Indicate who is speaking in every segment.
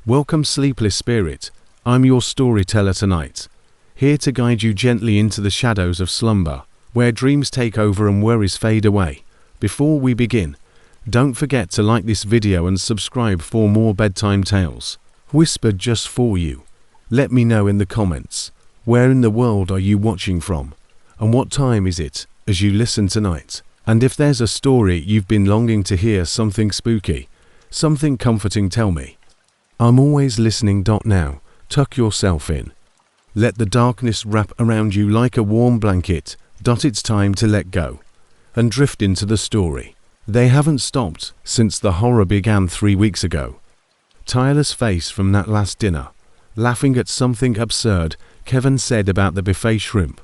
Speaker 1: Welcome, sleepless spirit. I'm your storyteller tonight, here to guide you gently into the shadows of slumber, where dreams take over and worries fade away. Before we begin, don't forget to like this video and subscribe for more bedtime tales, whispered just for you. Let me know in the comments, where in the world are you watching from, and what time is it as you listen tonight? And if there's a story you've been longing to hear, something spooky, something comforting, tell me. I'm always listening. Now, tuck yourself in. Let the darkness wrap around you like a warm blanket. It's time to let go and drift into the story. They haven't stopped since the horror began 3 weeks ago. Tyler's face from that last dinner, laughing at something absurd Kevin said about the buffet shrimp,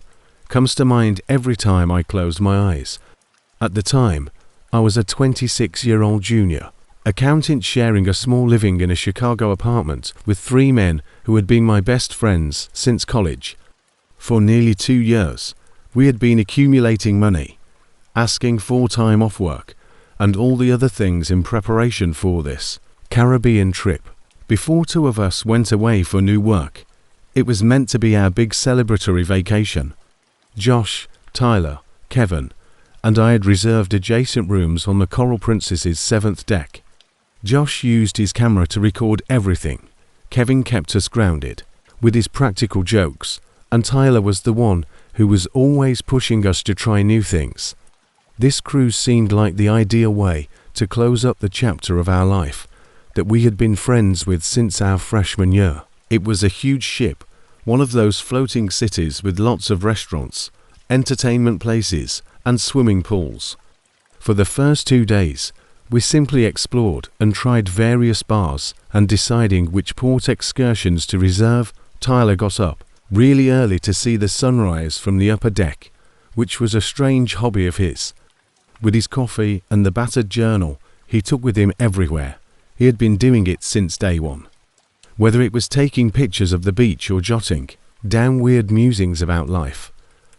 Speaker 1: comes to mind every time I close my eyes. At the time, I was a 26-year-old junior accountant sharing a small living in a Chicago apartment with 3 men who had been my best friends since college. For nearly 2 years, we had been accumulating money, asking for time off work, and all the other things in preparation for this Caribbean trip. Before 2 of us went away for new work, it was meant to be our big celebratory vacation. Josh, Tyler, Kevin, and I had reserved adjacent rooms on the Coral Princess's 7th deck. Josh used his camera to record everything. Kevin kept us grounded with his practical jokes, and Tyler was the one who was always pushing us to try new things. This cruise seemed like the ideal way to close up the chapter of our life that we had been friends with since our freshman year. It was a huge ship, one of those floating cities with lots of restaurants, entertainment places, and swimming pools. For the first 2 days, we simply explored and tried various bars, and deciding which port excursions to reserve, Tyler got up really early to see the sunrise from the upper deck, which was a strange hobby of his. With his coffee and the battered journal he took with him everywhere, he had been doing it since day one. Whether it was taking pictures of the beach or jotting down weird musings about life,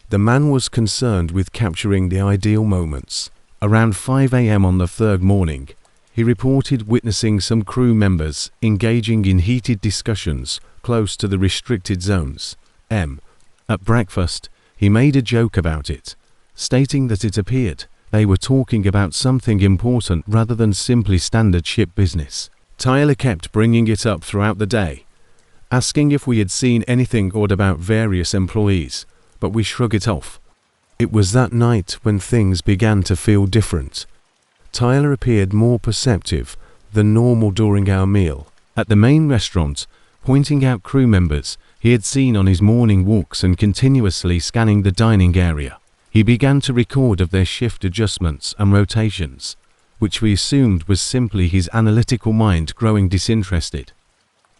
Speaker 1: the man was concerned with capturing the ideal moments. Around 5 a.m. on the 3rd morning, he reported witnessing some crew members engaging in heated discussions close to the restricted zones. At breakfast, he made a joke about it, stating that it appeared they were talking about something important rather than simply standard ship business. Tyler kept bringing it up throughout the day, asking if we had seen anything odd about various employees, but we shrugged it off. It was that night when things began to feel different. Tyler appeared more perceptive than normal during our meal at the main restaurant, pointing out crew members he had seen on his morning walks and continuously scanning the dining area. He began to record of their shift adjustments and rotations, which we assumed was simply his analytical mind growing disinterested.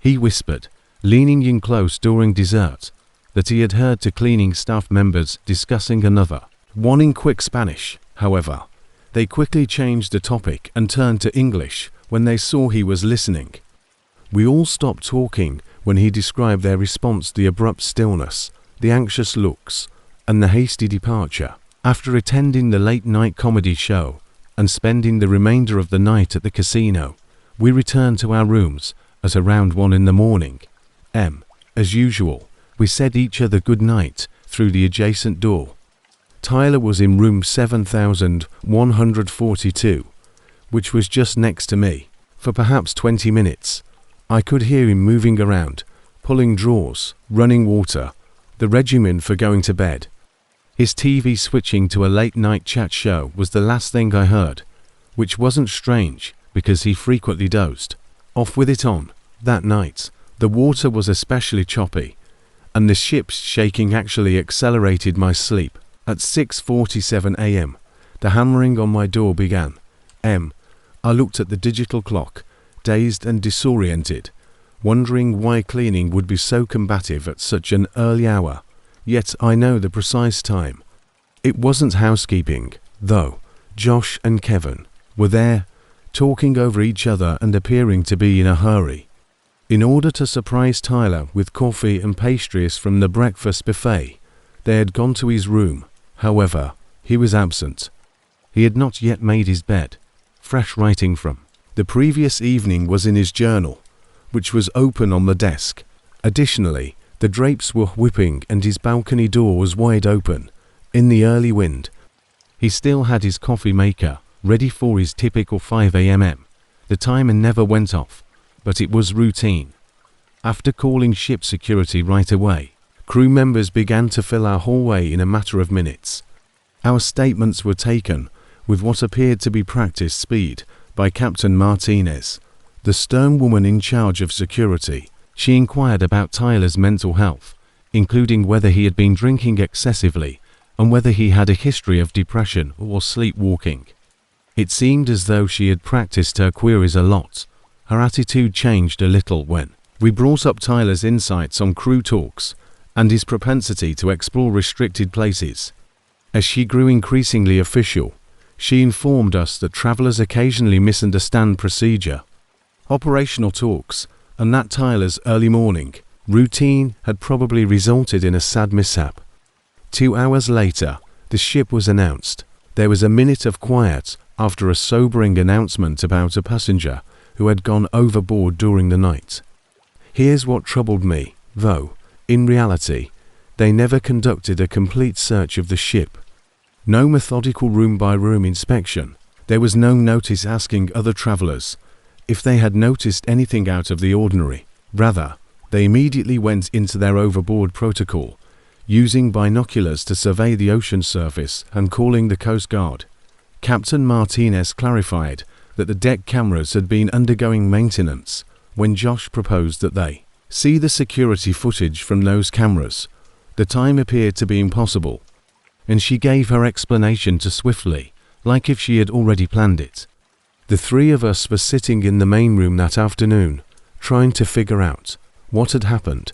Speaker 1: He whispered, leaning in close during dessert, that he had heard 2 cleaning staff members discussing another one in quick Spanish. However, they quickly changed the topic and turned to English when they saw he was listening. We all stopped talking when he described their response to the abrupt stillness, the anxious looks, and the hasty departure. After attending the late-night comedy show and spending the remainder of the night at the casino, we returned to our rooms at around 1 in the morning. As usual, we said each other good night through the adjacent door. Tyler was in room 7142, which was just next to me. For perhaps 20 minutes, I could hear him moving around, pulling drawers, running water, the regimen for going to bed. His TV switching to a late-night chat show was the last thing I heard, which wasn't strange because he frequently dozed off with it on. That night, the water was especially choppy, and the ship's shaking actually accelerated my sleep. At 6:47 a.m., the hammering on my door began. I looked at the digital clock, dazed and disoriented, wondering why cleaning would be so combative at such an early hour, yet I know the precise time. It wasn't housekeeping, though. Josh and Kevin were there, talking over each other and appearing to be in a hurry. In order to surprise Tyler with coffee and pastries from the breakfast buffet, they had gone to his room. However, he was absent. He had not yet made his bed, fresh writing from the previous evening was in his journal, which was open on the desk. Additionally, the drapes were whipping and his balcony door was wide open, in the early wind. He still had his coffee maker, ready for his typical 5 a.m. The timer never went off, but it was routine. After calling ship security right away, crew members began to fill our hallway in a matter of minutes. Our statements were taken, with what appeared to be practiced speed, by Captain Martinez, the stern woman in charge of security. She inquired about Tyler's mental health, including whether he had been drinking excessively and whether he had a history of depression or sleepwalking. It seemed as though she had practiced her queries a lot. Her attitude changed a little when we brought up Tyler's insights on crew talks and his propensity to explore restricted places. As she grew increasingly official, she informed us that travelers occasionally misunderstand procedure, operational talks, and that Tyler's early morning routine had probably resulted in a sad mishap. 2 hours later, the ship was announced. There was a minute of quiet after a sobering announcement about a passenger who had gone overboard during the night. Here's what troubled me, though. In reality, they never conducted a complete search of the ship. No methodical room-by-room inspection. There was no notice asking other travelers if they had noticed anything out of the ordinary. Rather, they immediately went into their overboard protocol, using binoculars to survey the ocean surface and calling the Coast Guard. Captain Martinez clarified that the deck cameras had been undergoing maintenance when Josh proposed that they see the security footage from those cameras. The time appeared to be impossible, and she gave her explanation too swiftly, like if she had already planned it. The three of us were sitting in the main room that afternoon, trying to figure out what had happened,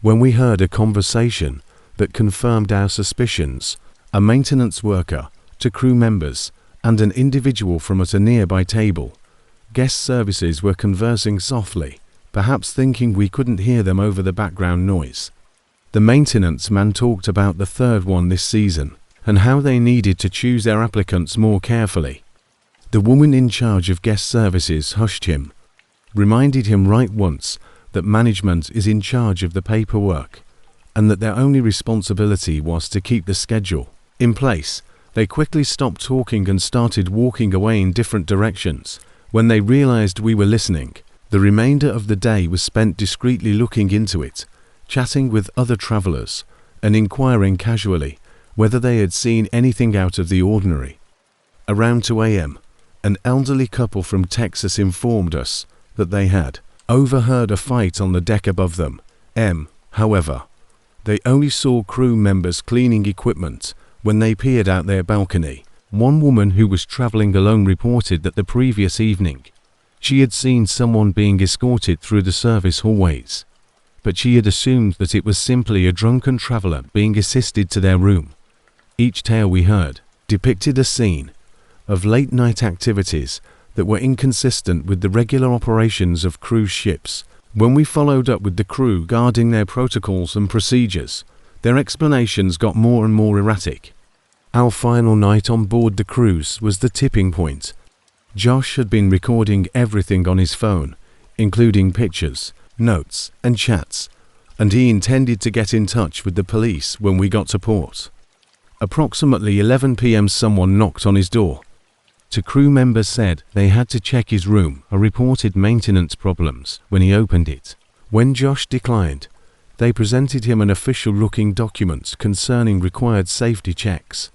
Speaker 1: when we heard a conversation that confirmed our suspicions. A maintenance worker, to crew members, and an individual from at a nearby table. Guest services were conversing softly, perhaps thinking we couldn't hear them over the background noise. The maintenance man talked about the third one this season, and how they needed to choose their applicants more carefully. The woman in charge of guest services hushed him, reminded him right once that management is in charge of the paperwork, and that their only responsibility was to keep the schedule in place. They quickly stopped talking and started walking away in different directions. When they realized we were listening, the remainder of the day was spent discreetly looking into it, chatting with other travelers, and inquiring casually whether they had seen anything out of the ordinary. Around 2 a.m., an elderly couple from Texas informed us that they had overheard a fight on the deck above them. However, they only saw crew members cleaning equipment when they peered out their balcony. One woman who was traveling alone reported that the previous evening, she had seen someone being escorted through the service hallways, but she had assumed that it was simply a drunken traveler being assisted to their room. Each tale we heard depicted a scene of late-night activities that were inconsistent with the regular operations of cruise ships. When we followed up with the crew guarding their protocols and procedures, their explanations got more and more erratic. Our final night on board the cruise was the tipping point. Josh had been recording everything on his phone, including pictures, notes, and chats, and he intended to get in touch with the police when we got to port. Approximately 11 p.m. someone knocked on his door. Two crew members said they had to check his room and reported maintenance problems when he opened it. When Josh declined, they presented him an official-looking document concerning required safety checks.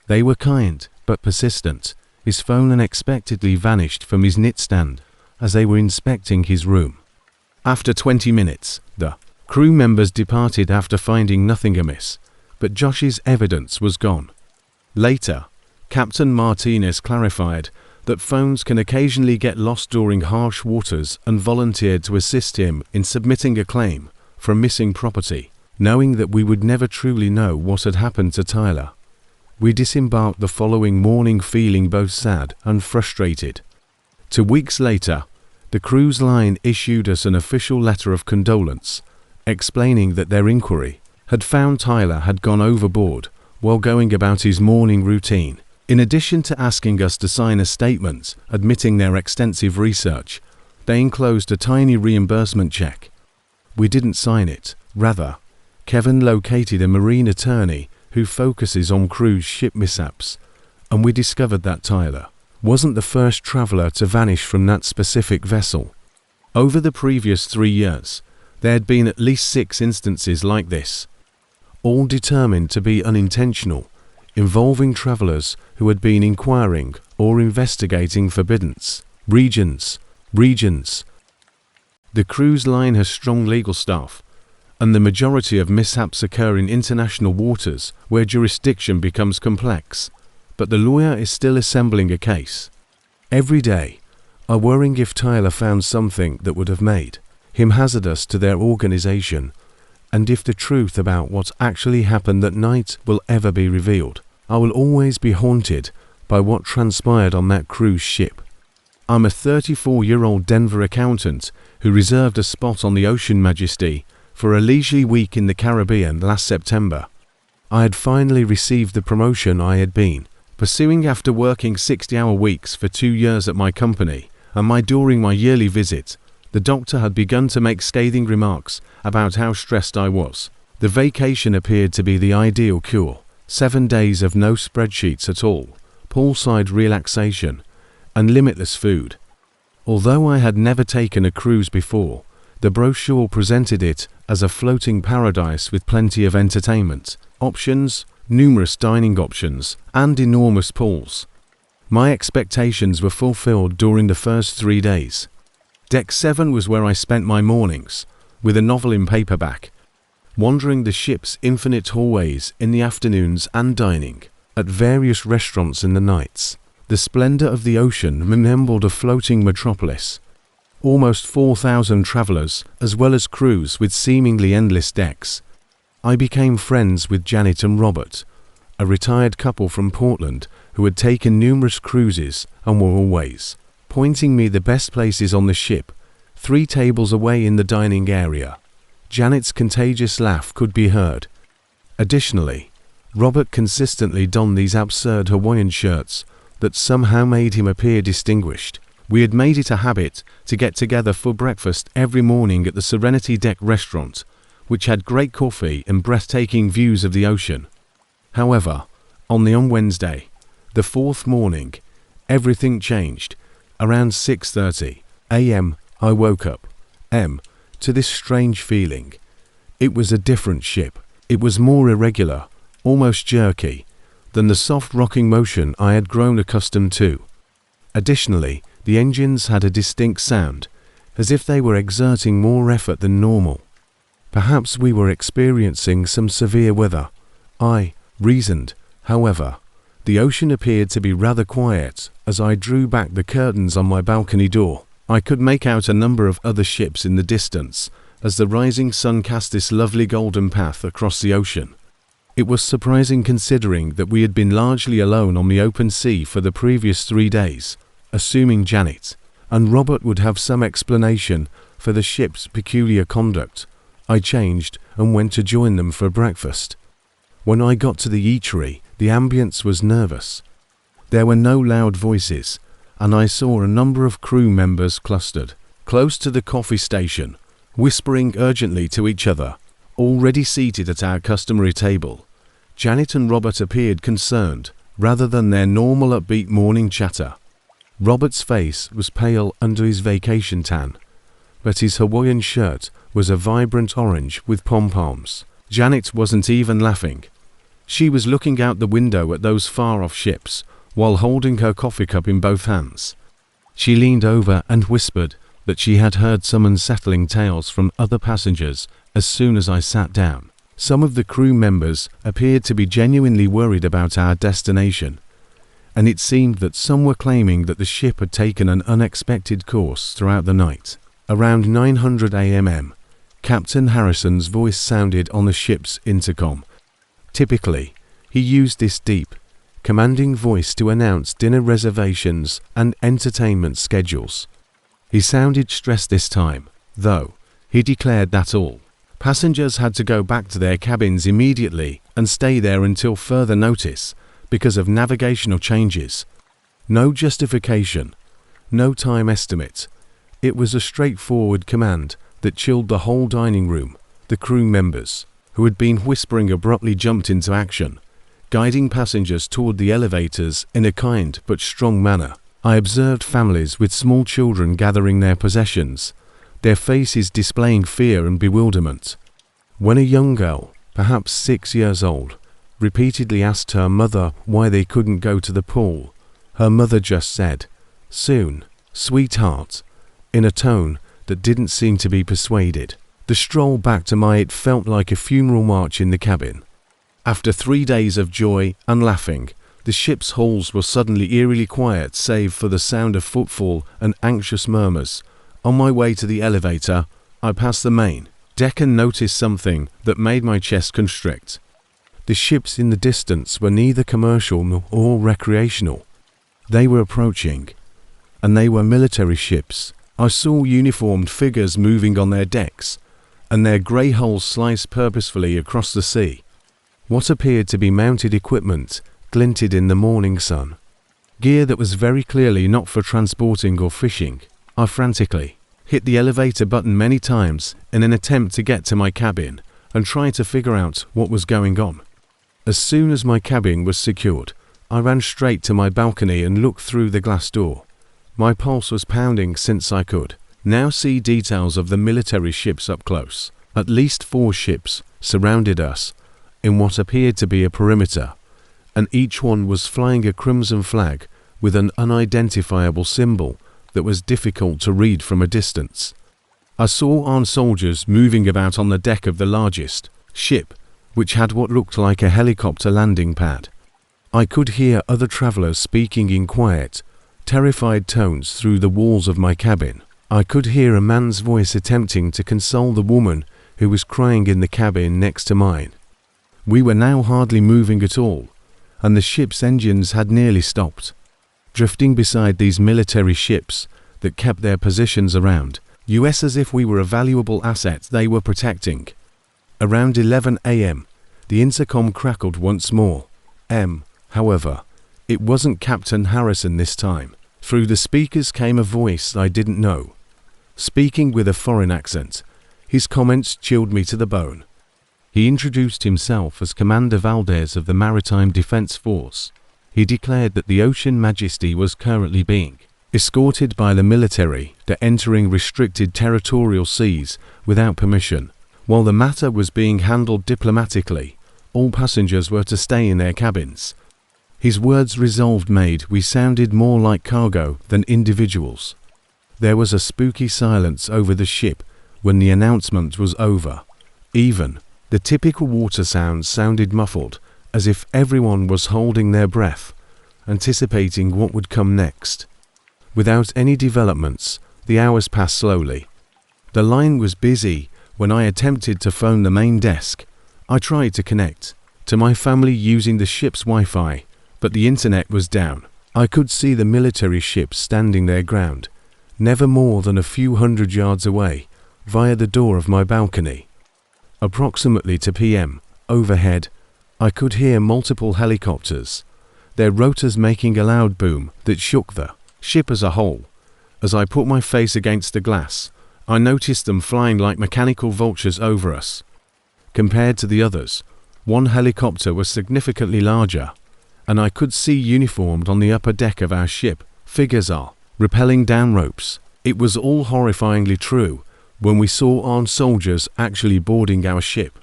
Speaker 1: They were kind, but persistent. His phone unexpectedly vanished from his nightstand as they were inspecting his room. After 20 minutes, the crew members departed after finding nothing amiss, but Josh's evidence was gone. Later, Captain Martinez clarified that phones can occasionally get lost during harsh waters and volunteered to assist him in submitting a claim for missing property. Knowing that we would never truly know what had happened to Tyler, we disembarked the following morning feeling both sad and frustrated. 2 weeks later, the cruise line issued us an official letter of condolence, explaining that their inquiry had found Tyler had gone overboard while going about his morning routine. In addition to asking us to sign a statement admitting their extensive research, They enclosed a tiny reimbursement check. We didn't sign it. Rather, Kevin located a marine attorney who focuses on cruise ship mishaps, and we discovered that Tyler wasn't the first traveler to vanish from that specific vessel. Over the previous 3 years, there had been at least 6 instances like this, all determined to be unintentional, involving travelers who had been inquiring or investigating forbidden regions. The cruise line has strong legal staff, and the majority of mishaps occur in international waters where jurisdiction becomes complex, but the lawyer is still assembling a case. Every day, I'm worrying if Tyler found something that would have made him hazardous to their organization, and if the truth about what actually happened that night will ever be revealed. I will always be haunted by what transpired on that cruise ship. I'm a 34-year-old Denver accountant who reserved a spot on the Ocean Majesty for a leisurely week in the Caribbean last September. I had finally received the promotion I had been pursuing after working 60-hour weeks for 2 years at my company, and during my yearly visit, the doctor had begun to make scathing remarks about how stressed I was. The vacation appeared to be the ideal cure. 7 days of no spreadsheets at all, poolside relaxation, and limitless food. Although I had never taken a cruise before, the brochure presented it as a floating paradise with plenty of entertainment options, numerous dining options, and enormous pools. My expectations were fulfilled during the first 3 days. Deck 7 was where I spent my mornings, with a novel in paperback, wandering the ship's infinite hallways in the afternoons and dining at various restaurants in the nights. The splendor of the ocean resembled a floating metropolis. Almost 4,000 travelers, as well as crews with seemingly endless decks. I became friends with Janet and Robert, a retired couple from Portland who had taken numerous cruises and were always pointing me the best places on the ship, 3 tables away in the dining area. Janet's contagious laugh could be heard. Additionally, Robert consistently donned these absurd Hawaiian shirts that somehow made him appear distinguished. We had made it a habit to get together for breakfast every morning at the Serenity Deck restaurant, which had great coffee and breathtaking views of the ocean. However, on Wednesday, the 4th morning, everything changed. Around 6:30 a.m. I woke up to this strange feeling. It was a different ship. It was more irregular, almost jerky, than the soft rocking motion I had grown accustomed to. Additionally, the engines had a distinct sound, as if they were exerting more effort than normal. Perhaps we were experiencing some severe weather. I reasoned, however. The ocean appeared to be rather quiet as I drew back the curtains on my balcony door. I could make out a number of other ships in the distance as the rising sun cast this lovely golden path across the ocean. It was surprising considering that we had been largely alone on the open sea for the previous 3 days, assuming Janet and Robert would have some explanation for the ship's peculiar conduct. I changed and went to join them for breakfast. When I got to the eatery, the ambience was nervous. There were no loud voices, and I saw a number of crew members clustered close to the coffee station, whispering urgently to each other, already seated at our customary table. Janet and Robert appeared concerned, rather than their normal upbeat morning chatter. Robert's face was pale under his vacation tan, but his Hawaiian shirt was a vibrant orange with pom-poms. Janet wasn't even laughing. She was looking out the window at those far-off ships, while holding her coffee cup in both hands. She leaned over and whispered that she had heard some unsettling tales from other passengers as soon as I sat down. Some of the crew members appeared to be genuinely worried about our destination, and it seemed that some were claiming that the ship had taken an unexpected course throughout the night. Around 9:00 a.m., Captain Harrison's voice sounded on the ship's intercom. Typically, he used this deep, commanding voice to announce dinner reservations and entertainment schedules. He sounded stressed this time, though. He declared that all passengers had to go back to their cabins immediately and stay there until further notice because of navigational changes. No justification, no time estimate. It was a straightforward command that chilled the whole dining room. The crew members, who had been whispering, abruptly jumped into action, guiding passengers toward the elevators in a kind but strong manner. I observed families with small children gathering their possessions, their faces displaying fear and bewilderment. When a young girl, perhaps 6 years old, repeatedly asked her mother why they couldn't go to the pool, her mother just said, "Soon, sweetheart," in a tone that didn't seem to be persuaded. The stroll back to my it felt like a funeral march in the cabin. After 3 days of joy and laughing, the ship's halls were suddenly eerily quiet save for the sound of footfall and anxious murmurs. On my way to the elevator, I passed the main deck and noticed something that made my chest constrict. The ships in the distance were neither commercial nor recreational. They were approaching, and they were military ships. I saw uniformed figures moving on their decks, and their grey hulls sliced purposefully across the sea. What appeared to be mounted equipment glinted in the morning sun. Gear that was very clearly not for transporting or fishing. I frantically hit the elevator button many times in an attempt to get to my cabin and try to figure out what was going on. As soon as my cabin was secured, I ran straight to my balcony and looked through the glass door. My pulse was pounding since I could now see details of the military ships up close. At least 4 ships surrounded us in what appeared to be a perimeter, and each one was flying a crimson flag with an unidentifiable symbol that was difficult to read from a distance. I saw armed soldiers moving about on the deck of the largest ship, which had what looked like a helicopter landing pad. I could hear other travelers speaking in quiet, terrified tones through the walls of my cabin. I could hear a man's voice attempting to console the woman who was crying in the cabin next to mine. We were now hardly moving at all, and the ship's engines had nearly stopped. Drifting beside these military ships that kept their positions around us as if we were a valuable asset they were protecting. Around 11 a.m., the intercom crackled once more. However, it wasn't Captain Harrison this time. Through the speakers came a voice I didn't know, speaking with a foreign accent. His comments chilled me to the bone. He introduced himself as Commander Valdez of the Maritime Defense Force. He declared that the Ocean Majesty was currently being escorted by the military to entering restricted territorial seas without permission. While the matter was being handled diplomatically, all passengers were to stay in their cabins. His words resolved made we sounded more like cargo than individuals. There was a spooky silence over the ship when the announcement was over. Even the typical water sounds sounded muffled, as if everyone was holding their breath, anticipating what would come next. Without any developments, the hours passed slowly. The line was busy when I attempted to phone the main desk. I tried to connect to my family using the ship's Wi-Fi, but the internet was down. I could see the military ships standing their ground, never more than a few hundred yards away, via the door of my balcony. Approximately 2 p.m., overhead, I could hear multiple helicopters, their rotors making a loud boom that shook the ship as a whole. As I put my face against the glass, I noticed them flying like mechanical vultures over us. Compared to the others, one helicopter was significantly larger, and I could see uniformed on the upper deck of our ship, figures are rappelling down ropes. It was all horrifyingly true when we saw armed soldiers actually boarding our ship.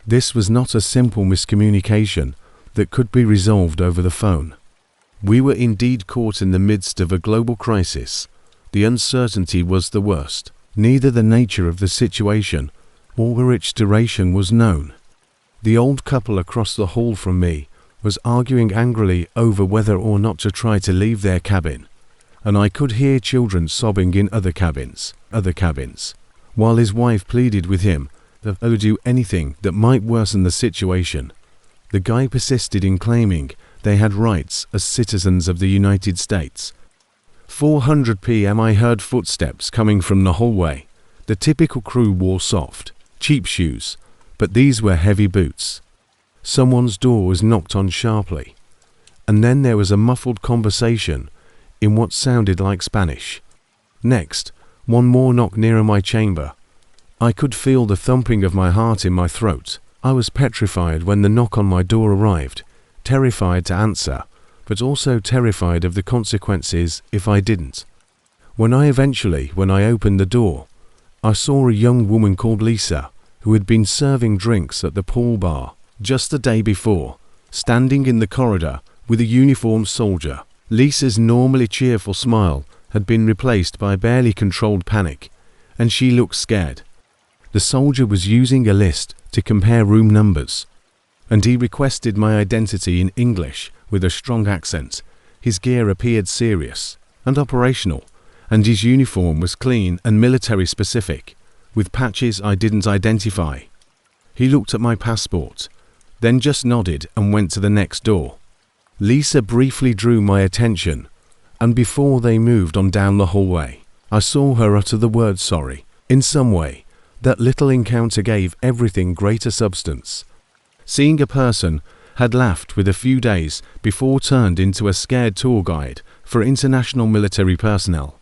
Speaker 1: This was not a simple miscommunication that could be resolved over the phone. We were indeed caught in the midst of a global crisis. The uncertainty was the worst. Neither the nature of the situation or its duration was known. The old couple across the hall from me was arguing angrily over whether or not to try to leave their cabin, and I could hear children sobbing in other cabins, while his wife pleaded with him that he would do anything that might worsen the situation. The guy persisted in claiming they had rights as citizens of the United States. 4:00 p.m. I heard footsteps coming from the hallway. The typical crew wore soft, cheap shoes, but these were heavy boots. Someone's door was knocked on sharply, and then there was a muffled conversation in what sounded like Spanish. Next, One more knock nearer my chamber. I could feel the thumping of my heart in my throat. I was petrified when the knock on my door arrived, terrified to answer, but also terrified of the consequences if I didn't. When I opened the door, I saw a young woman called Lisa, who had been serving drinks at the pool bar just the day before, standing in the corridor with a uniformed soldier. Lisa's normally cheerful smile had been replaced by barely controlled panic, and she looked scared. The soldier was using a list to compare room numbers, and he requested my identity in English with a strong accent. His gear appeared serious and operational, and his uniform was clean and military specific, with patches I didn't identify. He looked at my passport, then just nodded and went to the next door. Lisa briefly drew my attention, and before they moved on down the hallway, I saw her utter the word sorry. In some way, that little encounter gave everything greater substance. Seeing a person had laughed with a few days before turned into a scared tour guide for international military personnel.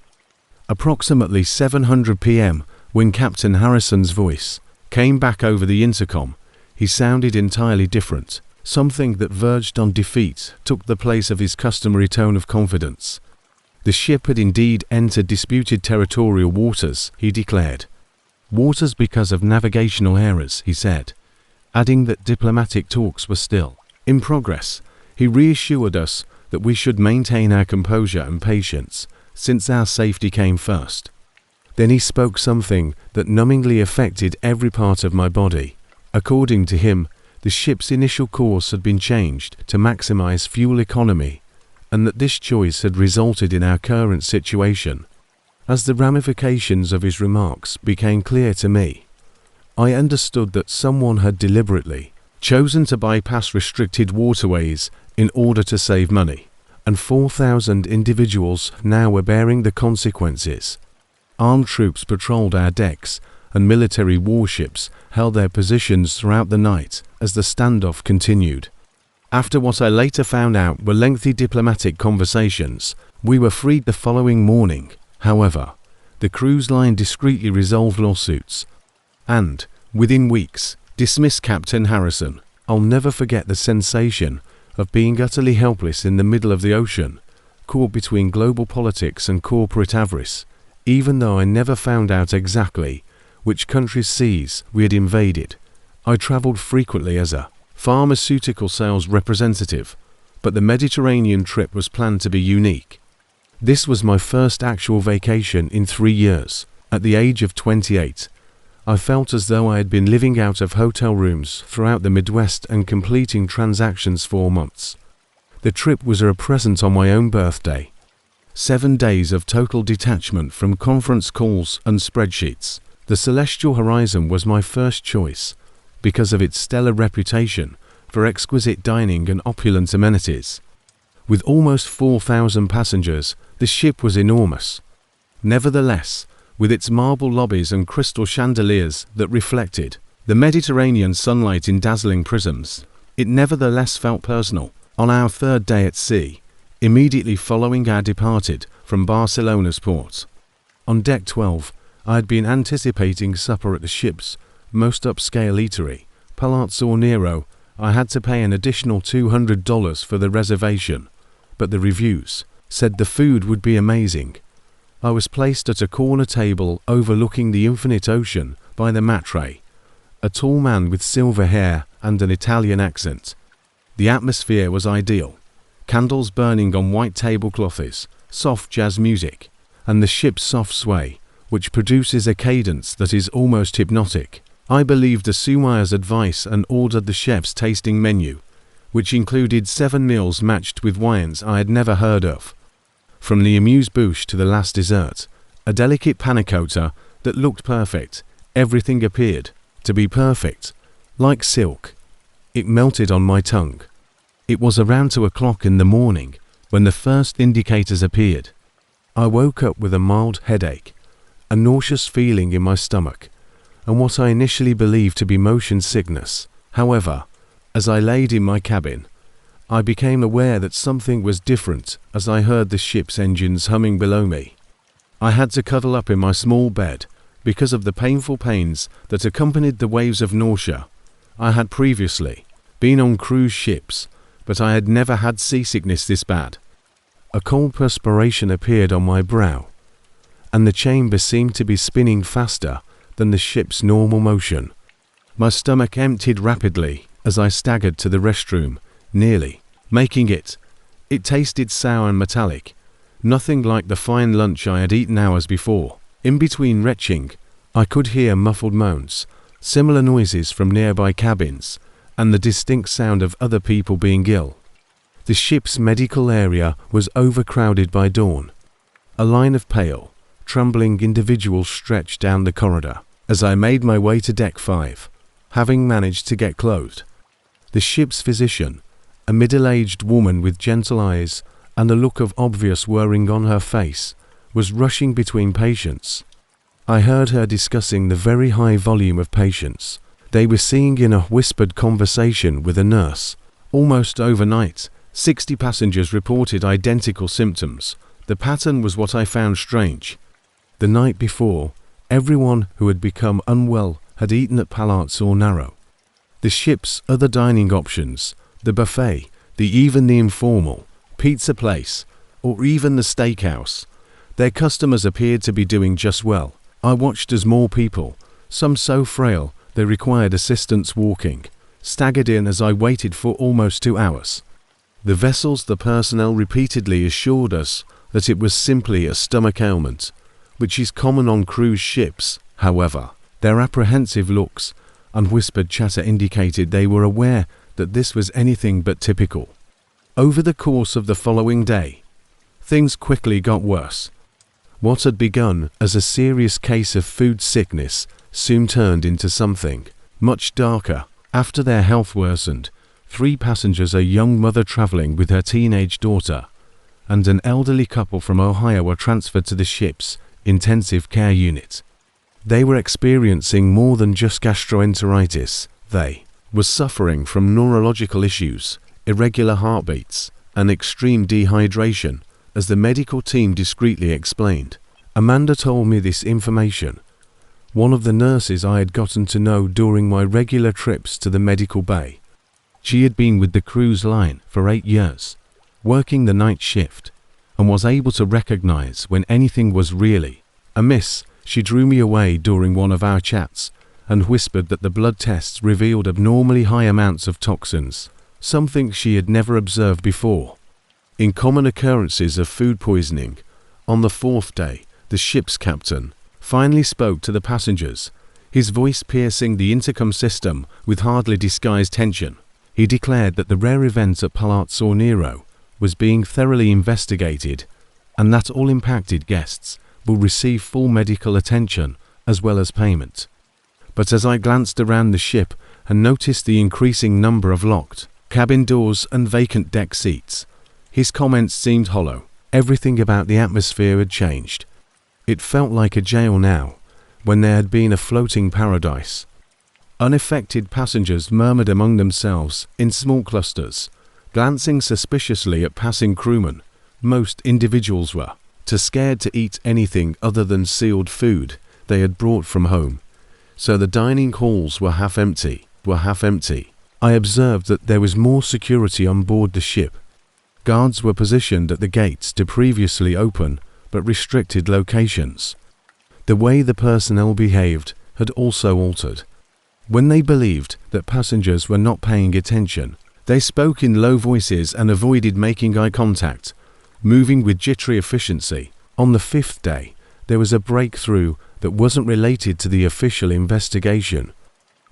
Speaker 1: Approximately 7:00 p.m. when Captain Harrison's voice came back over the intercom, he sounded entirely different. Something that verged on defeat took the place of his customary tone of confidence. The ship had indeed entered disputed territorial waters, he declared. Waters because of navigational errors, he said, adding that diplomatic talks were still in progress. He reassured us that we should maintain our composure and patience, since our safety came first. Then he spoke something that numbingly affected every part of my body. According to him, the ship's initial course had been changed to maximize fuel economy, and that this choice had resulted in our current situation. As the ramifications of his remarks became clear to me, I understood that someone had deliberately chosen to bypass restricted waterways in order to save money, and 4,000 individuals now were bearing the consequences. Armed troops patrolled our decks, and military warships held their positions throughout the night as the standoff continued. After what I later found out were lengthy diplomatic conversations, we were freed the following morning. However, the cruise line discreetly resolved lawsuits and, within weeks, dismissed Captain Harrison. I'll never forget the sensation of being utterly helpless in the middle of the ocean, caught between global politics and corporate avarice, even though I never found out exactly which country's seas we had invaded. I traveled frequently as a pharmaceutical sales representative, but the Mediterranean trip was planned to be unique. This was my first actual vacation in 3 years. At the age of 28, I felt as though I had been living out of hotel rooms throughout the Midwest and completing transactions for months. The trip was a present on my own birthday. 7 days of total detachment from conference calls and spreadsheets. The celestial horizon was my first choice because of its stellar reputation for exquisite dining and opulent amenities. With almost 4,000 passengers, the ship was enormous. Nevertheless, with its marble lobbies and crystal chandeliers that reflected the Mediterranean sunlight in dazzling prisms, it nevertheless felt personal. On our 3rd day at sea, immediately following our departed from Barcelona's port, on deck 12, I had been anticipating supper at the ship's most upscale eatery, Palazzo Nero. I had to pay an additional $200 for the reservation, but the reviews said the food would be amazing. I was placed at a corner table overlooking the infinite ocean by the maitre, a tall man with silver hair and an Italian accent. The atmosphere was ideal, candles burning on white tablecloths, soft jazz music, and the ship's soft sway, which produces a cadence that is almost hypnotic. I believed the Sumaya's advice and ordered the chef's tasting menu, which included 7 meals matched with wines I had never heard of. From the amuse-bouche to the last dessert, a delicate panna cotta that looked perfect, everything appeared to be perfect, like silk. It melted on my tongue. It was around 2 o'clock in the morning when the first indicators appeared. I woke up with a mild headache, a nauseous feeling in my stomach, and what I initially believed to be motion sickness. However, as I laid in my cabin, I became aware that something was different as I heard the ship's engines humming below me. I had to cuddle up in my small bed because of the painful pains that accompanied the waves of nausea. I had previously been on cruise ships, but I had never had seasickness this bad. A cold perspiration appeared on my brow, and the chamber seemed to be spinning faster than the ship's normal motion. My stomach emptied rapidly as I staggered to the restroom, nearly making it. It tasted sour and metallic, nothing like the fine lunch I had eaten hours before. In between retching, I could hear muffled moans, similar noises from nearby cabins, and the distinct sound of other people being ill. The ship's medical area was overcrowded by dawn. A line of pale, trembling individuals stretched down the corridor as I made my way to deck 5, having managed to get clothed. The ship's physician, a middle-aged woman with gentle eyes and a look of obvious worrying on her face, was rushing between patients. I heard her discussing the very high volume of patients they were seeing in a whispered conversation with a nurse. Almost overnight, 60 passengers reported identical symptoms. The pattern was what I found strange. The night before, everyone who had become unwell had eaten at Palazzo Nero. The ship's other dining options, the buffet, even the informal pizza place, or even the steakhouse, their customers appeared to be doing just well. I watched as more people, some so frail they required assistance walking, staggered in as I waited for almost 2 hours. The personnel repeatedly assured us that it was simply a stomach ailment, which is common on cruise ships. However, their apprehensive looks and whispered chatter indicated they were aware that this was anything but typical. Over the course of the following day, things quickly got worse. What had begun as a serious case of food sickness soon turned into something much darker. After their health worsened, 3 passengers, a young mother traveling with her teenage daughter, and an elderly couple from Ohio were transferred to the ship's intensive care unit. They were experiencing more than just gastroenteritis. They were suffering from neurological issues, irregular heartbeats, and extreme dehydration, as the medical team discreetly explained. Amanda told me this information, one of the nurses I had gotten to know during my regular trips to the medical bay. She had been with the cruise line for 8 years, working the night shift, and was able to recognize when anything was really amiss. She drew me away during one of our chats and whispered that the blood tests revealed abnormally high amounts of toxins, something she had never observed before. In common occurrences of food poisoning, on the 4th day, the ship's captain finally spoke to the passengers, his voice piercing the intercom system with hardly disguised tension. He declared that the rare event at Palazzo Nero was being thoroughly investigated and that all impacted guests will receive full medical attention as well as payment. But as I glanced around the ship and noticed the increasing number of locked cabin doors and vacant deck seats, his comments seemed hollow. Everything about the atmosphere had changed. It felt like a jail now, when there had been a floating paradise. Unaffected passengers murmured among themselves in small clusters, glancing suspiciously at passing crewmen. Most individuals were too scared to eat anything other than sealed food they had brought from home, so the dining halls were half empty. I observed that there was more security on board the ship. Guards were positioned at the gates to previously open but restricted locations. The way the personnel behaved had also altered. When they believed that passengers were not paying attention, they spoke in low voices and avoided making eye contact, moving with jittery efficiency. On the 5th day, there was a breakthrough that wasn't related to the official investigation.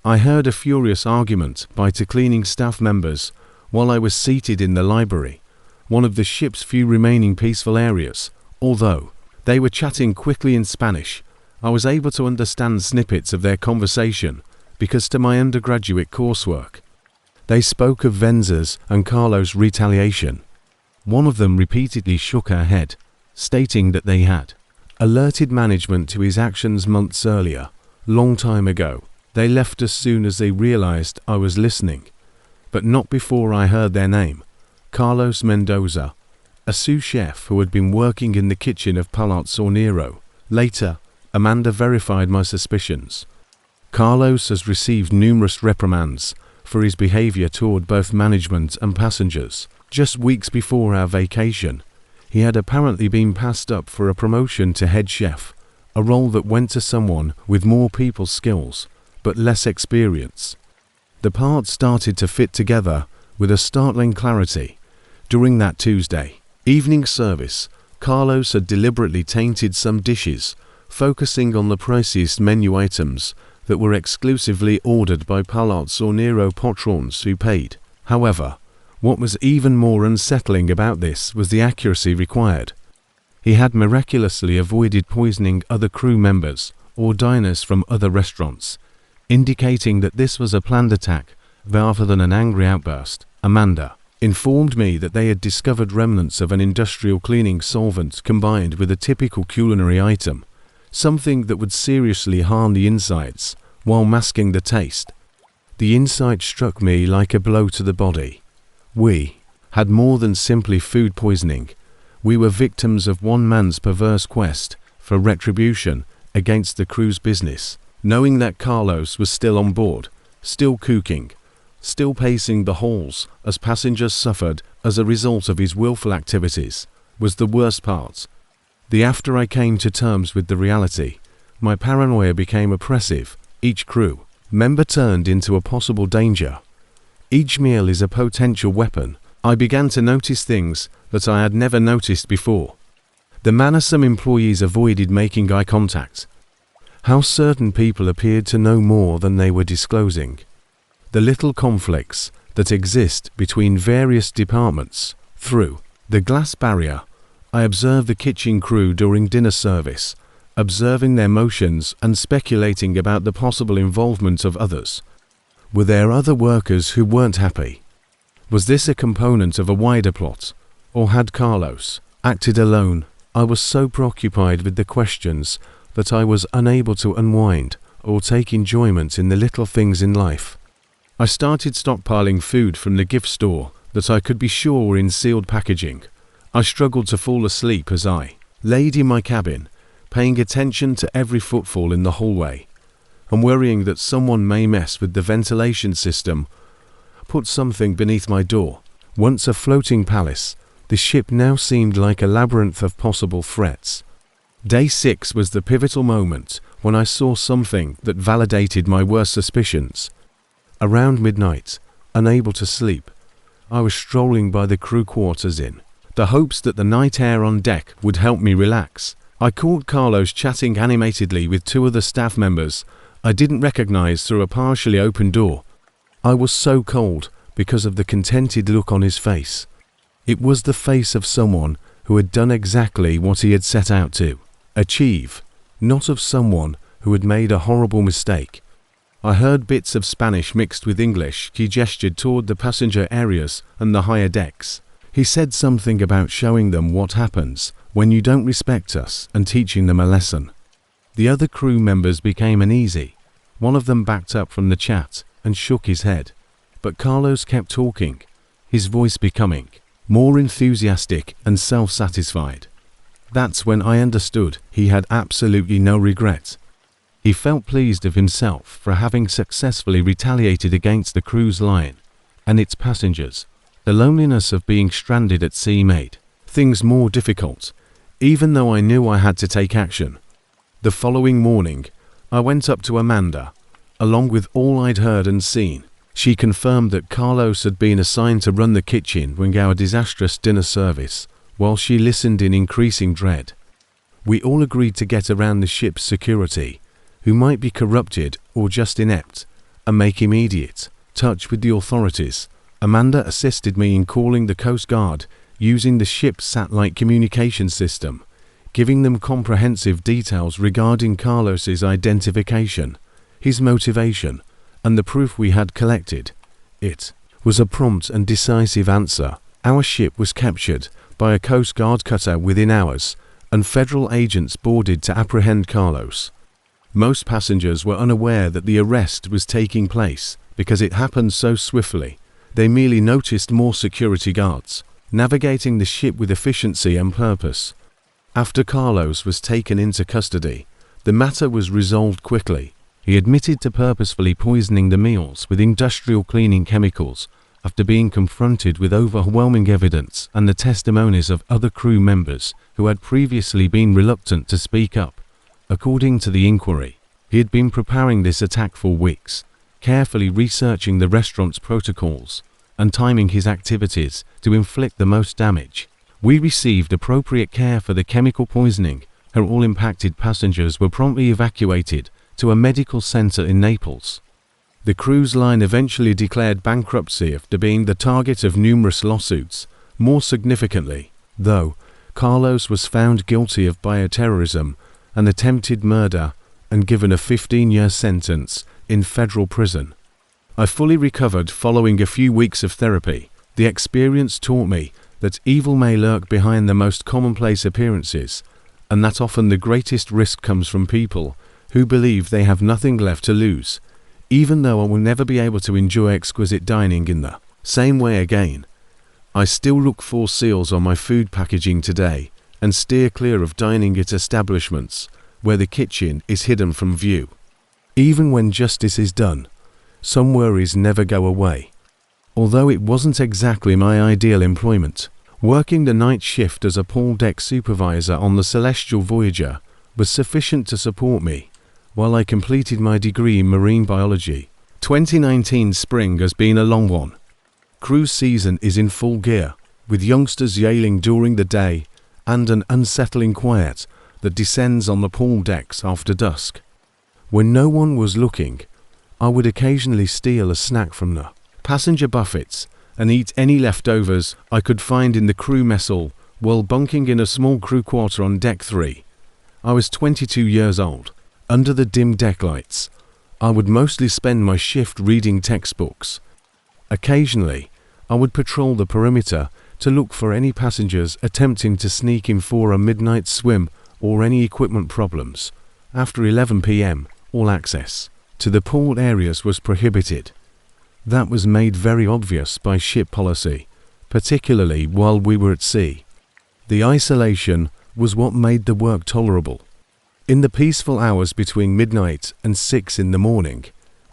Speaker 1: I heard a furious argument by 2 cleaning staff members while I was seated in the library, one of the ship's few remaining peaceful areas. Although they were chatting quickly in Spanish, I was able to understand snippets of their conversation because to my undergraduate coursework. They spoke of Venza's and Carlos' retaliation. One of them repeatedly shook her head, stating that they had alerted management to his actions months earlier, long time ago. They left as soon as they realized I was listening, but not before I heard their name, Carlos Mendoza, a sous chef who had been working in the kitchen of Palazzo Nero. Later, Amanda verified my suspicions. Carlos has received numerous reprimands for his behavior toward both management and passengers. Just weeks before our vacation, he had apparently been passed up for a promotion to head chef, a role that went to someone with more people skills, but less experience. The parts started to fit together with a startling clarity. During that Tuesday evening service, Carlos had deliberately tainted some dishes, focusing on the priciest menu items that were exclusively ordered by Palazzo Nero patrons who paid. However, what was even more unsettling about this was the accuracy required. He had miraculously avoided poisoning other crew members or diners from other restaurants, indicating that this was a planned attack rather than an angry outburst. Amanda informed me that they had discovered remnants of an industrial cleaning solvent combined with a typical culinary item, something that would seriously harm the insides while masking the taste. The insight struck me like a blow to the body. We had more than simply food poisoning. We were victims of one man's perverse quest for retribution against the cruise business. Knowing that Carlos was still on board, still cooking, still pacing the halls as passengers suffered as a result of his willful activities, was the worst part. After I came to terms with the reality, my paranoia became oppressive. Each crew member turned into a possible danger. Each meal is a potential weapon. I began to notice things that I had never noticed before. The manner some employees avoided making eye contact. How certain people appeared to know more than they were disclosing. The little conflicts that exist between various departments. Through the glass barrier, I observed the kitchen crew during dinner service, observing their motions and speculating about the possible involvement of others. Were there other workers who weren't happy? Was this a component of a wider plot, or had Carlos acted alone? I was so preoccupied with the questions that I was unable to unwind or take enjoyment in the little things in life. I started stockpiling food from the gift store that I could be sure were in sealed packaging. I struggled to fall asleep as I laid in my cabin, paying attention to every footfall in the hallway, and worrying that someone may mess with the ventilation system, put something beneath my door. Once a floating palace, the ship now seemed like a labyrinth of possible threats. Day 6 was the pivotal moment when I saw something that validated my worst suspicions. Around midnight, unable to sleep, I was strolling by the crew quarters in the hopes that the night air on deck would help me relax. I caught Carlos chatting animatedly with two other staff members I didn't recognize through a partially open door. I was so cold because of the contented look on his face. It was the face of someone who had done exactly what he had set out to achieve, not of someone who had made a horrible mistake. I heard bits of Spanish mixed with English. He gestured toward the passenger areas and the higher decks. He said something about showing them what happens when you don't respect us and teaching them a lesson. The other crew members became uneasy. One of them backed up from the chat and shook his head. But Carlos kept talking, his voice becoming more enthusiastic and self-satisfied. That's when I understood he had absolutely no regret. He felt pleased of himself for having successfully retaliated against the cruise line and its passengers. The loneliness of being stranded at sea made things more difficult, even though I knew I had to take action. The following morning, I went up to Amanda, along with all I'd heard and seen. She confirmed that Carlos had been assigned to run the kitchen during our disastrous dinner service, while she listened in increasing dread. We all agreed to get around the ship's security, who might be corrupted or just inept, and make immediate touch with the authorities. Amanda assisted me in calling the Coast Guard using the ship's satellite communication system, giving them comprehensive details regarding Carlos's identification, his motivation, and the proof we had collected. It was a prompt and decisive answer. Our ship was captured by a Coast Guard cutter within hours, and federal agents boarded to apprehend Carlos. Most passengers were unaware that the arrest was taking place because it happened so swiftly. They merely noticed more security guards, navigating the ship with efficiency and purpose. After Carlos was taken into custody, the matter was resolved quickly. He admitted to purposefully poisoning the meals with industrial cleaning chemicals after being confronted with overwhelming evidence and the testimonies of other crew members who had previously been reluctant to speak up. According to the inquiry, he had been preparing this attack for weeks, carefully researching the restaurant's protocols and timing his activities to inflict the most damage. We received appropriate care for the chemical poisoning, and all impacted passengers were promptly evacuated to a medical center in Naples. The cruise line eventually declared bankruptcy after being the target of numerous lawsuits. More significantly, though, Carlos was found guilty of bioterrorism and attempted murder and given a 15-year sentence in federal prison. I fully recovered following a few weeks of therapy. The experience taught me that evil may lurk behind the most commonplace appearances, and that often the greatest risk comes from people who believe they have nothing left to lose. Even though I will never be able to enjoy exquisite dining in the same way again, I still look for seals on my food packaging today and steer clear of dining at establishments where the kitchen is hidden from view. Even when justice is done, some worries never go away. Although it wasn't exactly my ideal employment, working the night shift as a pool deck supervisor on the Celestial Voyager was sufficient to support me while I completed my degree in marine biology. 2019 spring has been a long one. Cruise season is in full gear, with youngsters yelling during the day and an unsettling quiet that descends on the pool decks after dusk. When no one was looking, I would occasionally steal a snack from the passenger buffets and eat any leftovers I could find in the crew mess hall while bunking in a small crew quarter on Deck 3. I was 22 years old. Under the dim deck lights, I would mostly spend my shift reading textbooks. Occasionally, I would patrol the perimeter to look for any passengers attempting to sneak in for a midnight swim or any equipment problems. After 11 p.m., all access to the pool areas was prohibited. That was made very obvious by ship policy, particularly while we were at sea. The isolation was what made the work tolerable. In the peaceful hours between midnight and 6 in the morning,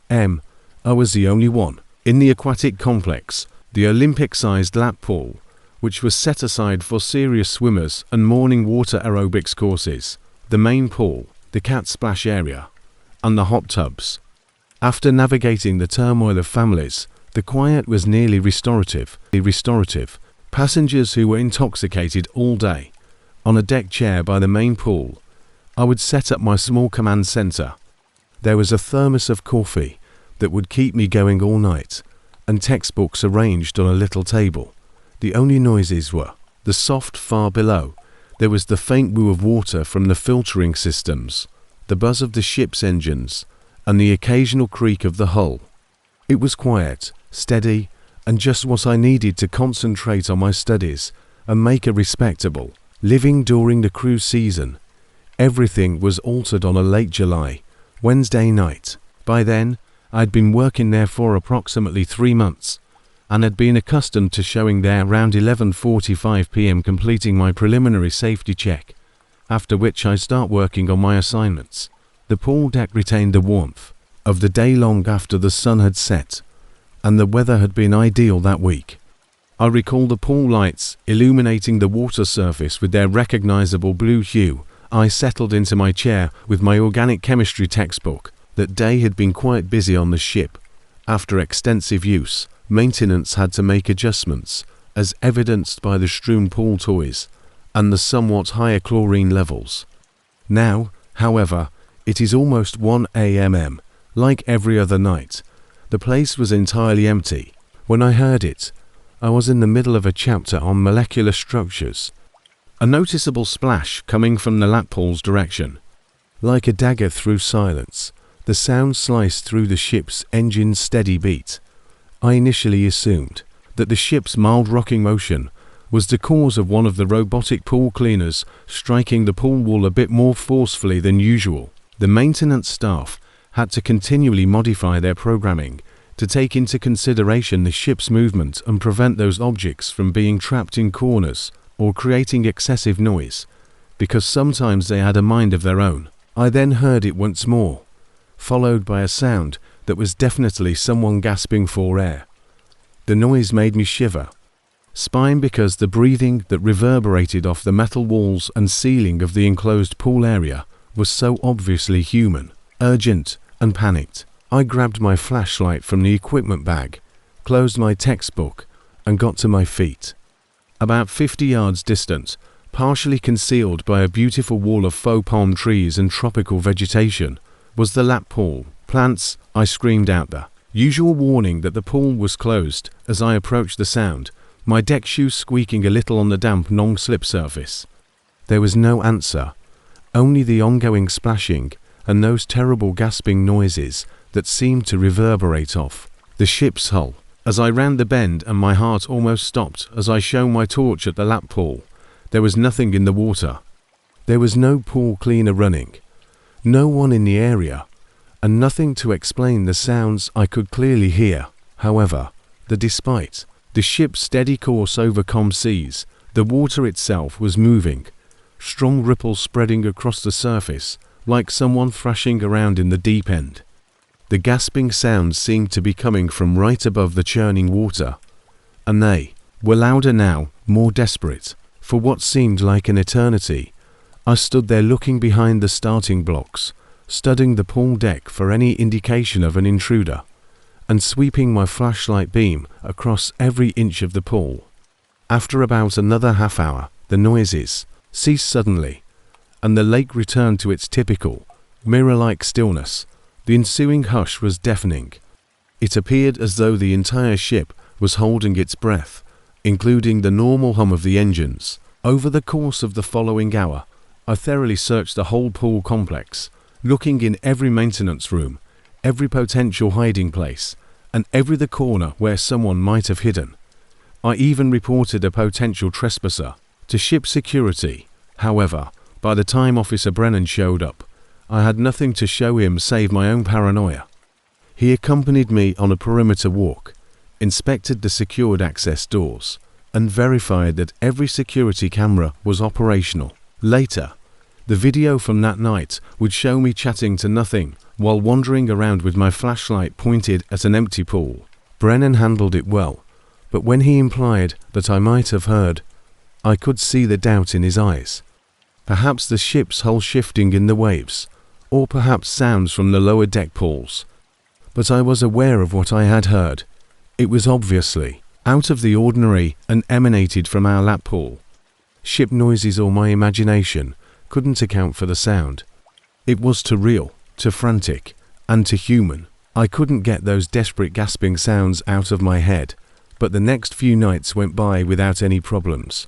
Speaker 1: I was the only one. In the aquatic complex, the Olympic-sized lap pool, which was set aside for serious swimmers and morning water aerobics courses, the main pool, the cat splash area, and the hot tubs. After navigating the turmoil of families, the quiet was nearly restorative. Passengers who were intoxicated all day, on a deck chair by the main pool, I would set up my small command center. There was a thermos of coffee that would keep me going all night, and textbooks arranged on a little table. The only noises were the soft far below. There was the faint woo of water from the filtering systems, the buzz of the ship's engines, and the occasional creak of the hull. It was quiet, steady, and just what I needed to concentrate on my studies and make a respectable living during the cruise season. Everything was altered on a late July, Wednesday night. By then, I'd been working there for approximately 3 months, and had been accustomed to showing there around 11:45 p.m. completing my preliminary safety check, after which I start working on my assignments. The pool deck retained the warmth of the day long after the sun had set, and the weather had been ideal that week. I recall the pool lights illuminating the water surface with their recognizable blue hue. I settled into my chair with my organic chemistry textbook. That day had been quite busy on the ship. After extensive use, maintenance had to make adjustments, as evidenced by the strewn pool toys and the somewhat higher chlorine levels. Now, however, it is almost 1 a.m. Like every other night, the place was entirely empty. When I heard it, I was in the middle of a chapter on molecular structures. A noticeable splash coming from the lap pool's direction. Like a dagger through silence, the sound sliced through the ship's engine's steady beat. I initially assumed that the ship's mild rocking motion was the cause of one of the robotic pool cleaners striking the pool wall a bit more forcefully than usual. The maintenance staff had to continually modify their programming to take into consideration the ship's movement and prevent those objects from being trapped in corners or creating excessive noise, because sometimes they had a mind of their own. I then heard it once more, followed by a sound that was definitely someone gasping for air. The noise made me shiver, spine, because the breathing that reverberated off the metal walls and ceiling of the enclosed pool area was so obviously human. Urgent and panicked, I grabbed my flashlight from the equipment bag, closed my textbook, and got to my feet. About 50 yards distant, partially concealed by a beautiful wall of faux palm trees and tropical vegetation, was the lap pool. Plants, I screamed out the usual warning that the pool was closed as I approached the sound, my deck shoes squeaking a little on the damp non-slip surface. There was no answer, only the ongoing splashing and those terrible gasping noises that seemed to reverberate off the ship's hull. As I rounded the bend and my heart almost stopped as I shone my torch at the lap pool, there was nothing in the water. There was no pool cleaner running, no one in the area, and nothing to explain the sounds I could clearly hear. However, despite the ship's steady course over calm seas, the water itself was moving, strong ripples spreading across the surface like someone thrashing around in the deep end. The gasping sounds seemed to be coming from right above the churning water, and they were louder now, more desperate. For what seemed like an eternity, I stood there looking behind the starting blocks, studying the pool deck for any indication of an intruder, and sweeping my flashlight beam across every inch of the pool. After about another half hour, the noises ceased suddenly, and the lake returned to its typical, mirror-like stillness. The ensuing hush was deafening. It appeared as though the entire ship was holding its breath, including the normal hum of the engines. Over the course of the following hour, I thoroughly searched the whole pool complex, looking in every maintenance room, every potential hiding place, and every corner where someone might have hidden. I even reported a potential trespasser to ship security. However, by the time Officer Brennan showed up, I had nothing to show him save my own paranoia. He accompanied me on a perimeter walk, inspected the secured access doors, and verified that every security camera was operational. Later, the video from that night would show me chatting to nothing while wandering around with my flashlight pointed at an empty pool. Brennan handled it well, but when he implied that I might have heard, I could see the doubt in his eyes. Perhaps the ship's hull shifting in the waves, or perhaps sounds from the lower deck pools. But I was aware of what I had heard. It was obviously out of the ordinary and emanated from our lap pool. Ship noises or my imagination couldn't account for the sound. It was too real, too frantic, and too human. I couldn't get those desperate gasping sounds out of my head, but the next few nights went by without any problems.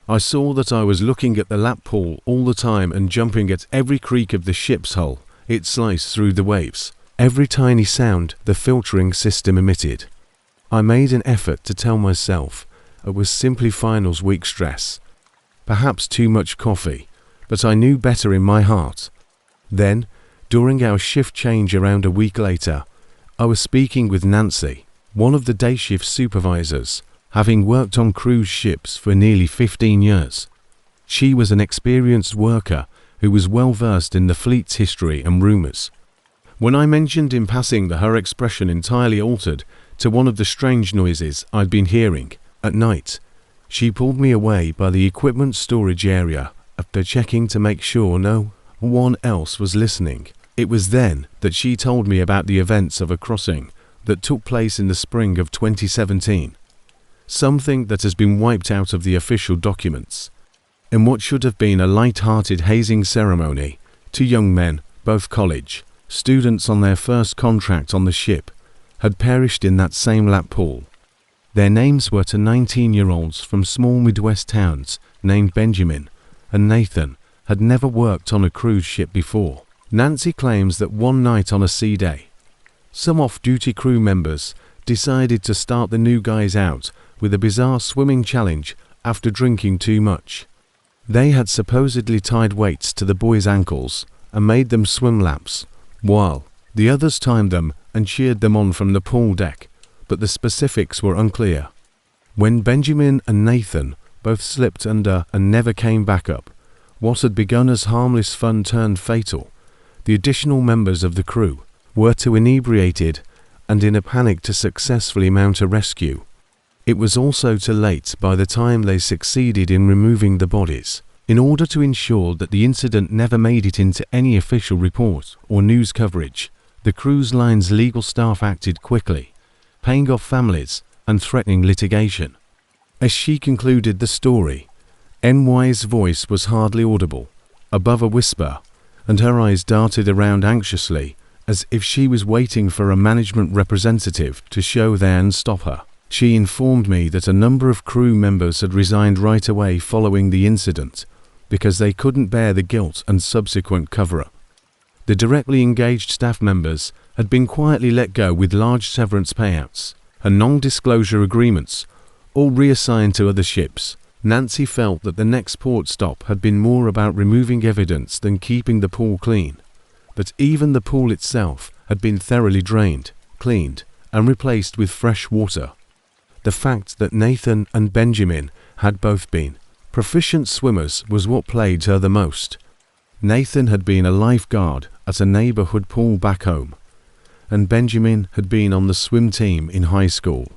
Speaker 1: I saw that I was looking at the lap pool all the time and jumping at every creak of the ship's hull it sliced through the waves, every tiny sound the filtering system emitted. I made an effort to tell myself it was simply finals week stress, perhaps too much coffee, but I knew better in my heart. Then, during our shift change around a week later, I was speaking with Nancy, one of the day shift supervisors, having worked on cruise ships for nearly 15 years. She was an experienced worker who was well versed in the fleet's history and rumours. When I mentioned in passing that her expression entirely altered to one of the strange noises I'd been hearing at night, she pulled me away by the equipment storage area after checking to make sure no one else was listening. It was then that she told me about the events of a crossing that took place in the spring of 2017. Something that has been wiped out of the official documents. In what should have been a light-hearted hazing ceremony, two young men, both college students on their first contract on the ship, had perished in that same lap pool. Their names were to 19-year-olds from small Midwest towns named Benjamin and Nathan, had never worked on a cruise ship before. Nancy claims that one night on a sea day, some off-duty crew members decided to start the new guys out with a bizarre swimming challenge after drinking too much. They had supposedly tied weights to the boys' ankles and made them swim laps, while the others timed them and cheered them on from the pool deck, but the specifics were unclear. When Benjamin and Nathan both slipped under and never came back up, what had begun as harmless fun turned fatal. The additional members of the crew were too inebriated and in a panic to successfully mount a rescue. It was also too late by the time they succeeded in removing the bodies. In order to ensure that the incident never made it into any official report or news coverage, the cruise line's legal staff acted quickly, paying off families and threatening litigation. As she concluded the story, NY's voice was hardly audible, above a whisper, and her eyes darted around anxiously, as if she was waiting for a management representative to show there and stop her. She informed me that a number of crew members had resigned right away following the incident, because they couldn't bear the guilt and subsequent cover-up. The directly engaged staff members had been quietly let go with large severance payouts and non-disclosure agreements, all reassigned to other ships. Nancy felt that the next port stop had been more about removing evidence than keeping the pool clean, but even the pool itself had been thoroughly drained, cleaned, and replaced with fresh water. The fact that Nathan and Benjamin had both been proficient swimmers was what plagued her the most. Nathan had been a lifeguard at a neighborhood pool back home, and Benjamin had been on the swim team in high school.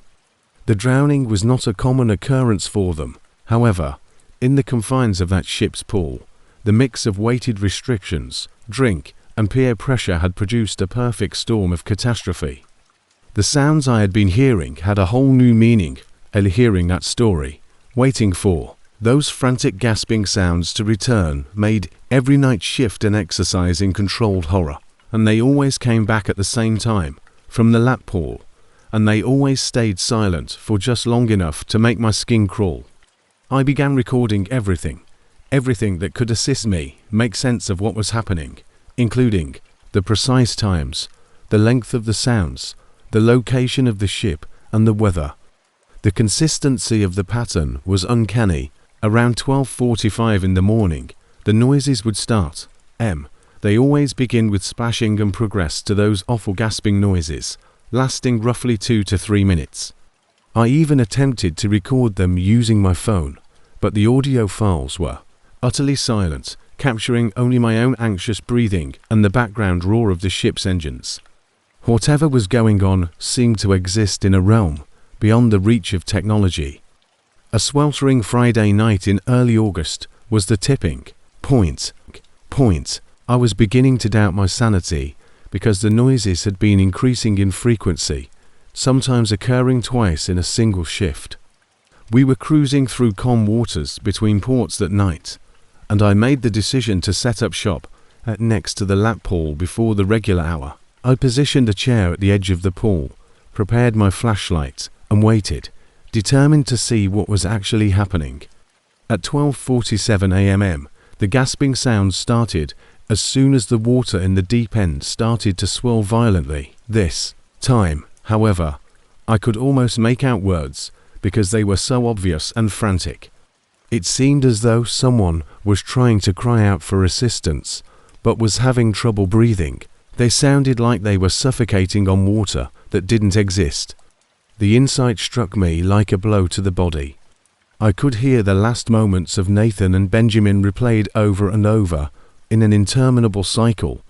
Speaker 1: The drowning was not a common occurrence for them. However, in the confines of that ship's pool, the mix of weighted restrictions, drink, and peer pressure had produced a perfect storm of catastrophe. The sounds I had been hearing had a whole new meaning, hearing that story, waiting for those frantic gasping sounds to return made every night shift an exercise in controlled horror, and they always came back at the same time, from the lap pool, and they always stayed silent for just long enough to make my skin crawl. I began recording everything that could assist me make sense of what was happening, including the precise times, the length of the sounds, the location of the ship, and the weather. The consistency of the pattern was uncanny. Around 12:45 in the morning, the noises would start. They always begin with splashing and progress to those awful gasping noises, lasting roughly 2 to 3 minutes. I even attempted to record them using my phone, but the audio files were utterly silent, capturing only my own anxious breathing and the background roar of the ship's engines. Whatever was going on seemed to exist in a realm beyond the reach of technology. A sweltering Friday night in early August was the tipping point. I was beginning to doubt my sanity because the noises had been increasing in frequency, sometimes occurring twice in a single shift. We were cruising through calm waters between ports that night, and I made the decision to set up shop next to the lap pool before the regular hour. I positioned a chair at the edge of the pool, prepared my flashlight, and waited, determined to see what was actually happening. At 12:47 a.m., the gasping sounds started as soon as the water in the deep end started to swirl violently. This time, however, I could almost make out words because they were so obvious and frantic. It seemed as though someone was trying to cry out for assistance, but was having trouble breathing. They sounded like they were suffocating on water that didn't exist. The insight struck me like a blow to the body. I could hear the last moments of Nathan and Benjamin replayed over and over in an interminable cycle.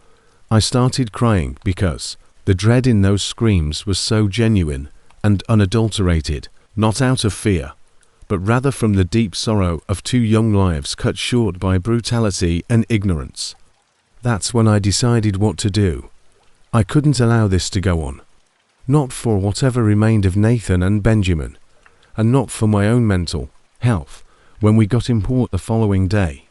Speaker 1: I started crying because the dread in those screams was so genuine and unadulterated, not out of fear, but rather from the deep sorrow of two young lives cut short by brutality and ignorance. That's when I decided what to do. I couldn't allow this to go on. Not for whatever remained of Nathan and Benjamin, and not for my own mental health when we got in port the following day.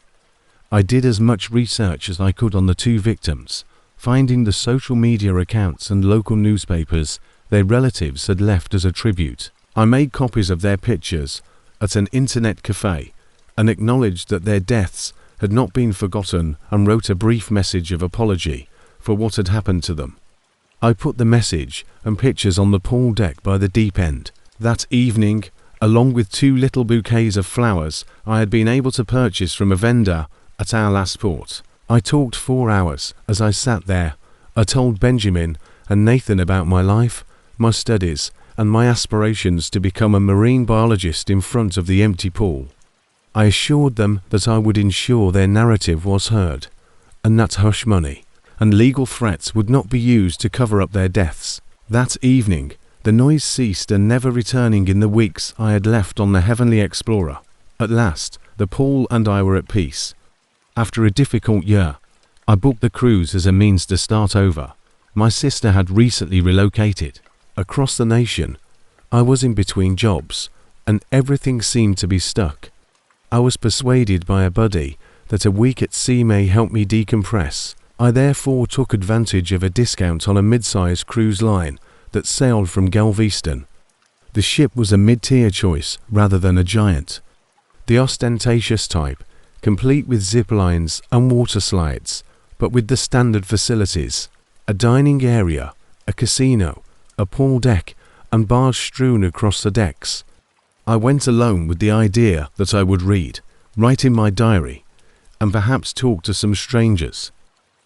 Speaker 1: I did as much research as I could on the two victims, finding the social media accounts and local newspapers their relatives had left as a tribute. I made copies of their pictures at an internet cafe and acknowledged that their deaths had not been forgotten and wrote a brief message of apology for what had happened to them. I put the message and pictures on the pool deck by the deep end. That evening, along with 2 little bouquets of flowers I had been able to purchase from a vendor at our last port. I talked 4 hours as I sat there. I told Benjamin and Nathan about my life, my studies, and my aspirations to become a marine biologist in front of the empty pool. I assured them that I would ensure their narrative was heard, and that hush money and legal threats would not be used to cover up their deaths. That evening, the noise ceased, and never returning in the weeks I had left on the Heavenly Explorer. At last, the pool and I were at peace. After a difficult year, I booked the cruise as a means to start over. My sister had recently relocated across the nation. I was in between jobs, and everything seemed to be stuck. I was persuaded by a buddy that a week at sea may help me decompress. I therefore took advantage of a discount on a mid-sized cruise line that sailed from Galveston. The ship was a mid-tier choice rather than a giant. The ostentatious type, complete with zip lines and water slides, but with the standard facilities: a dining area, a casino, a pool deck, and bars strewn across the decks. I went alone with the idea that I would read, write in my diary, and perhaps talk to some strangers.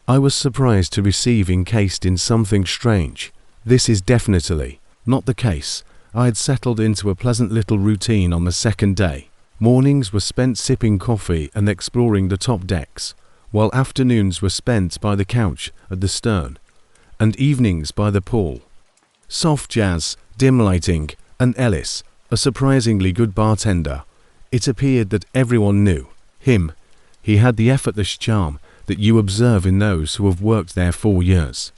Speaker 1: I was surprised to receive encased in something strange. This is definitely not the case. I had settled into a pleasant little routine on the second day. Mornings were spent sipping coffee and exploring the top decks, while afternoons were spent by the couch at the stern, and evenings by the pool. Soft jazz, dim lighting, and Ellis, a surprisingly good bartender. It appeared that everyone knew him. He had the effortless charm that you observe in those who have worked there 4 years.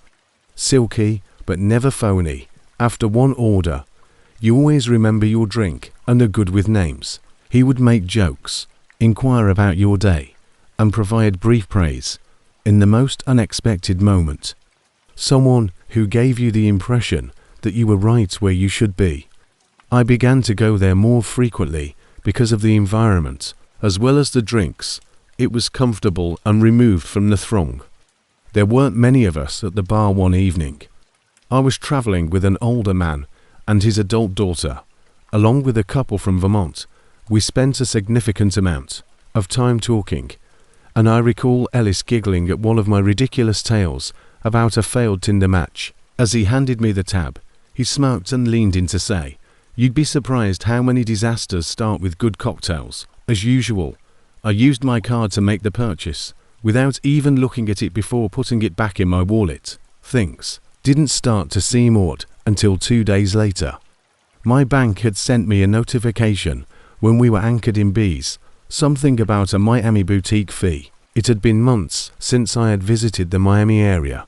Speaker 1: Silky, but never phony. After one order, you always remember your drink and are good with names. He would make jokes, inquire about your day, and provide brief praise in the most unexpected moment. Someone who gave you the impression that you were right where you should be. I began to go there more frequently because of the environment, as well as the drinks. It was comfortable and removed from the throng. There weren't many of us at the bar one evening. I was traveling with an older man and his adult daughter, along with a couple from Vermont. We spent a significant amount of time talking, and I recall Ellis giggling at one of my ridiculous tales about a failed Tinder match. As he handed me the tab, he smirked and leaned in to say, "You'd be surprised how many disasters start with good cocktails." As usual, I used my card to make the purchase, without even looking at it before putting it back in my wallet. Things didn't start to seem odd until 2 days later. My bank had sent me a notification when we were anchored in B's, something about a Miami boutique fee. It had been months since I had visited the Miami area.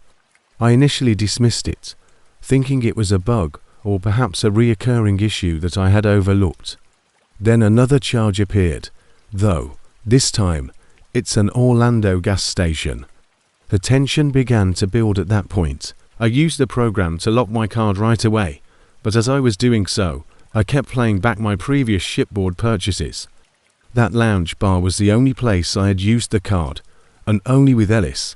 Speaker 1: I initially dismissed it, thinking it was a bug or perhaps a reoccurring issue that I had overlooked. Then another charge appeared, though this time it's an Orlando gas station. The tension began to build at that point. I used the program to lock my card right away, but as I was doing so, I kept playing back my previous shipboard purchases. That lounge bar was the only place I had used the card, and only with Ellis.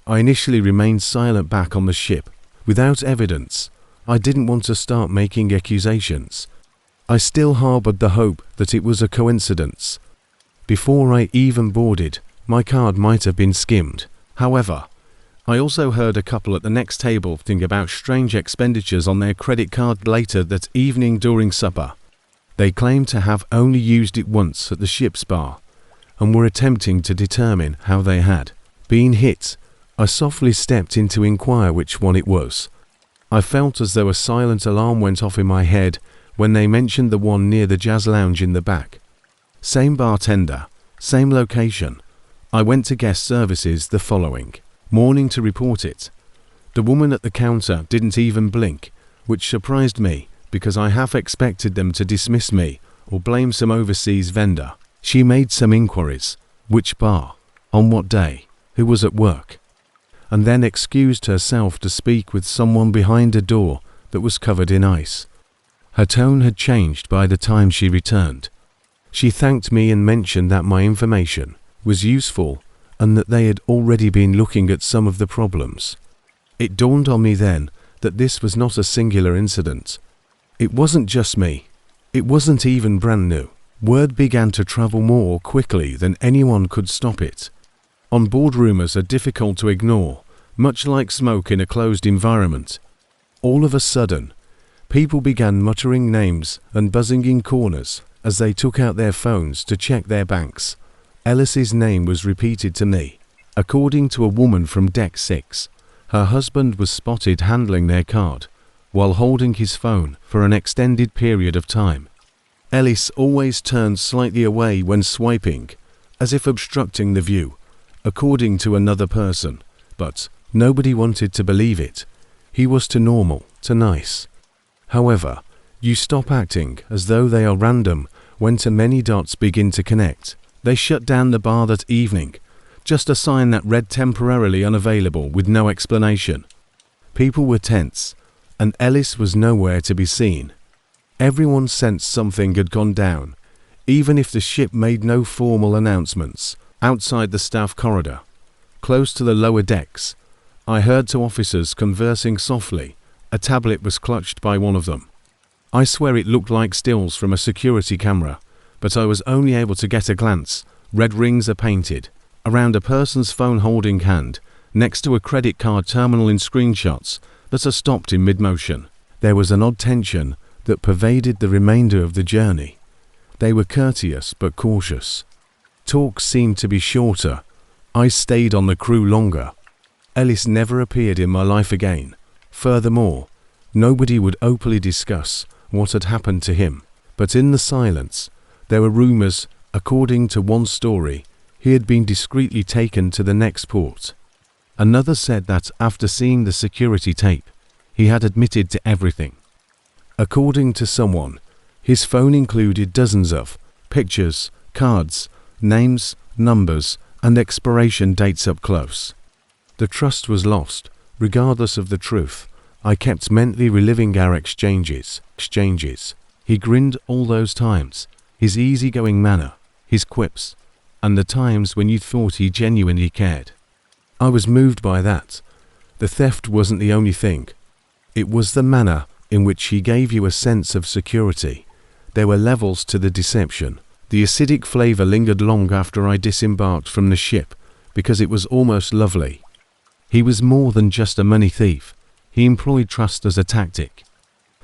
Speaker 1: I initially remained silent back on the ship. Without evidence, I didn't want to start making accusations. I still harbored the hope that it was a coincidence. Before I even boarded, my card might have been skimmed. However, I also heard a couple at the next table think about strange expenditures on their credit card later that evening during supper. They claimed to have only used it once at the ship's bar, and were attempting to determine how they had been hit. I softly stepped in to inquire which one it was. I felt as though a silent alarm went off in my head when they mentioned the one near the jazz lounge in the back. Same bartender, same location. I went to guest services the following morning to report it. The woman at the counter didn't even blink, which surprised me because I half expected them to dismiss me or blame some overseas vendor. She made some inquiries: which bar, on what day, who was at work, and then excused herself to speak with someone behind a door that was covered in ice. Her tone had changed by the time she returned. She thanked me and mentioned that my information was useful and that they had already been looking at some of the problems. It dawned on me then that this was not a singular incident. It wasn't just me. It wasn't even brand new. Word began to travel more quickly than anyone could stop it. On board rumors are difficult to ignore, much like smoke in a closed environment. All of a sudden, people began muttering names and buzzing in corners as they took out their phones to check their banks. Ellis's name was repeated to me. According to a woman from Deck 6, her husband was spotted handling their card while holding his phone for an extended period of time. Ellis always turned slightly away when swiping, as if obstructing the view, according to another person, but nobody wanted to believe it. He was too normal, too nice. However, you stop acting as though they are random when too many dots begin to connect. They shut down the bar that evening, just a sign that read temporarily unavailable with no explanation. People were tense, and Ellis was nowhere to be seen. Everyone sensed something had gone down, even if the ship made no formal announcements. Outside the staff corridor, close to the lower decks, I heard two officers conversing softly. A tablet was clutched by one of them. I swear it looked like stills from a security camera, but I was only able to get a glance. Red rings are painted around a person's phone holding hand, next to a credit card terminal in screenshots that are stopped in mid-motion. There was an odd tension that pervaded the remainder of the journey. They were courteous but cautious. Talk seemed to be shorter. I stayed on the crew longer. Ellis never appeared in my life again. Furthermore, nobody would openly discuss what had happened to him. But in the silence, there were rumors. According to one story, he had been discreetly taken to the next port. Another said that after seeing the security tape, he had admitted to everything. According to someone, his phone included dozens of pictures, cards, names, numbers, and expiration dates up close. The trust was lost. Regardless of the truth, I kept mentally reliving our exchanges. He grinned all those times, his easygoing manner, his quips, and the times when you thought he genuinely cared. I was moved by that. The theft wasn't the only thing. It was the manner in which he gave you a sense of security. There were levels to the deception. The acidic flavor lingered long after I disembarked from the ship, because it was almost lovely. He was more than just a money thief. He employed trust as a tactic.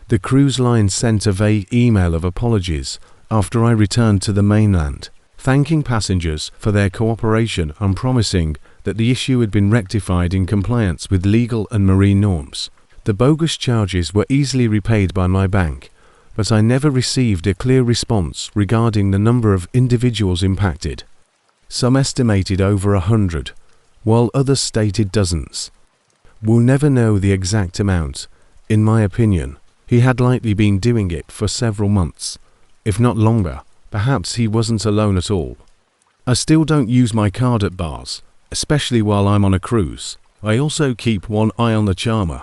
Speaker 1: The cruise line sent a vague email of apologies after I returned to the mainland, thanking passengers for their cooperation and promising that the issue had been rectified in compliance with legal and marine norms. The bogus charges were easily repaid by my bank, but I never received a clear response regarding the number of individuals impacted. Some estimated over 100, while others stated dozens. We'll never know the exact amount. In my opinion, he had likely been doing it for several months, if not longer. Perhaps he wasn't alone at all. I still don't use my card at bars, especially while I'm on a cruise. I also keep one eye on the charmer,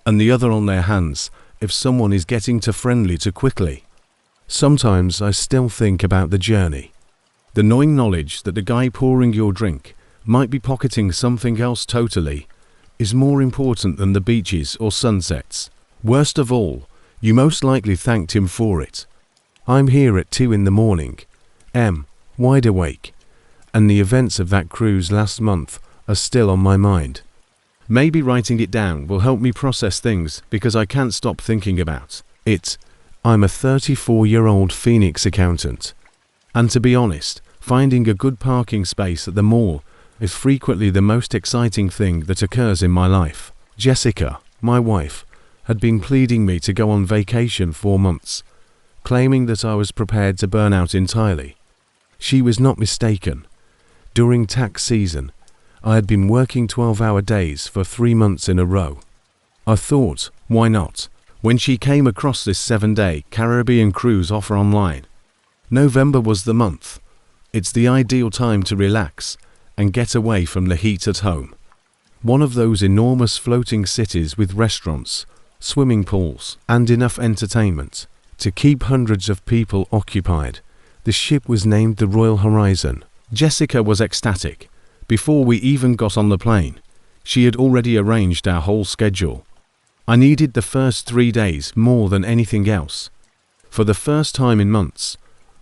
Speaker 1: and the other on their hands if someone is getting too friendly too quickly. Sometimes I still think about the journey. The gnawing knowledge that the guy pouring your drink might be pocketing something else totally is more important than the beaches or sunsets. Worst of all, you most likely thanked him for it. I'm here at 2 a.m, wide awake, and the events of that cruise last month are still on my mind. Maybe writing it down will help me process things because I can't stop thinking about it. I'm a 34-year-old Phoenix accountant, and to be honest, finding a good parking space at the mall is frequently the most exciting thing that occurs in my life. Jessica, my wife, had been pleading me to go on vacation for months, claiming that I was prepared to burn out entirely. She was not mistaken. During tax season, I had been working 12-hour days for 3 months in a row. I thought, why not? When she came across this 7-day Caribbean cruise offer online. November was the month. It's the ideal time to relax and get away from the heat at home. One of those enormous floating cities with restaurants, swimming pools, and enough entertainment to keep hundreds of people occupied. The ship was named the Royal Horizon. Jessica was ecstatic. Before we even got on the plane, she had already arranged our whole schedule. I needed the first 3 days more than anything else. For the first time in months,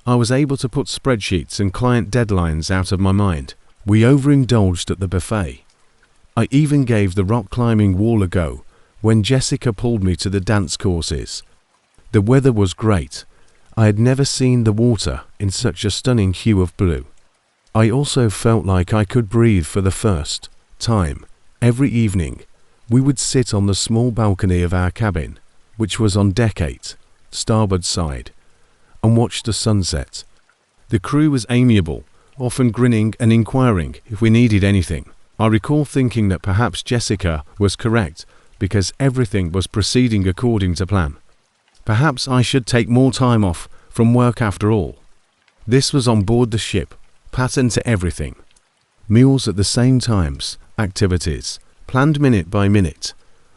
Speaker 1: I was able to put spreadsheets and client deadlines out of my mind. We overindulged at the buffet. I even gave the rock climbing wall a go when Jessica pulled me to the dance courses. The weather was great. I had never seen the water in such a stunning hue of blue. I also felt like I could breathe for the first time. Every evening, we would sit on the small balcony of our cabin, which was on deck 8, starboard side, and watch the sunset. The crew was amiable, often grinning and inquiring if we needed anything. I recall thinking that perhaps Jessica was correct because everything was proceeding according to plan. Perhaps I should take more time off from work after all. This was on board the ship, pattern to everything. Meals at the same times, activities, planned minute by minute,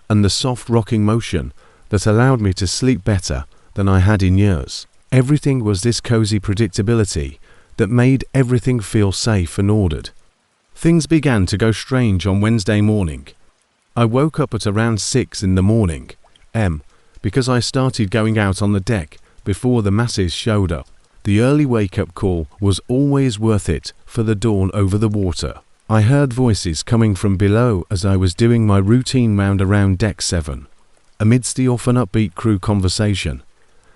Speaker 1: and the soft rocking motion that allowed me to sleep better than I had in years. Everything was this cozy predictability that made everything feel safe and ordered. Things began to go strange on Wednesday morning. I woke up at around 6 in the morning, because I started going out on the deck before the masses showed up. The early wake-up call was always worth it for the dawn over the water. I heard voices coming from below as I was doing my routine round around deck 7. Amidst the often upbeat crew conversation,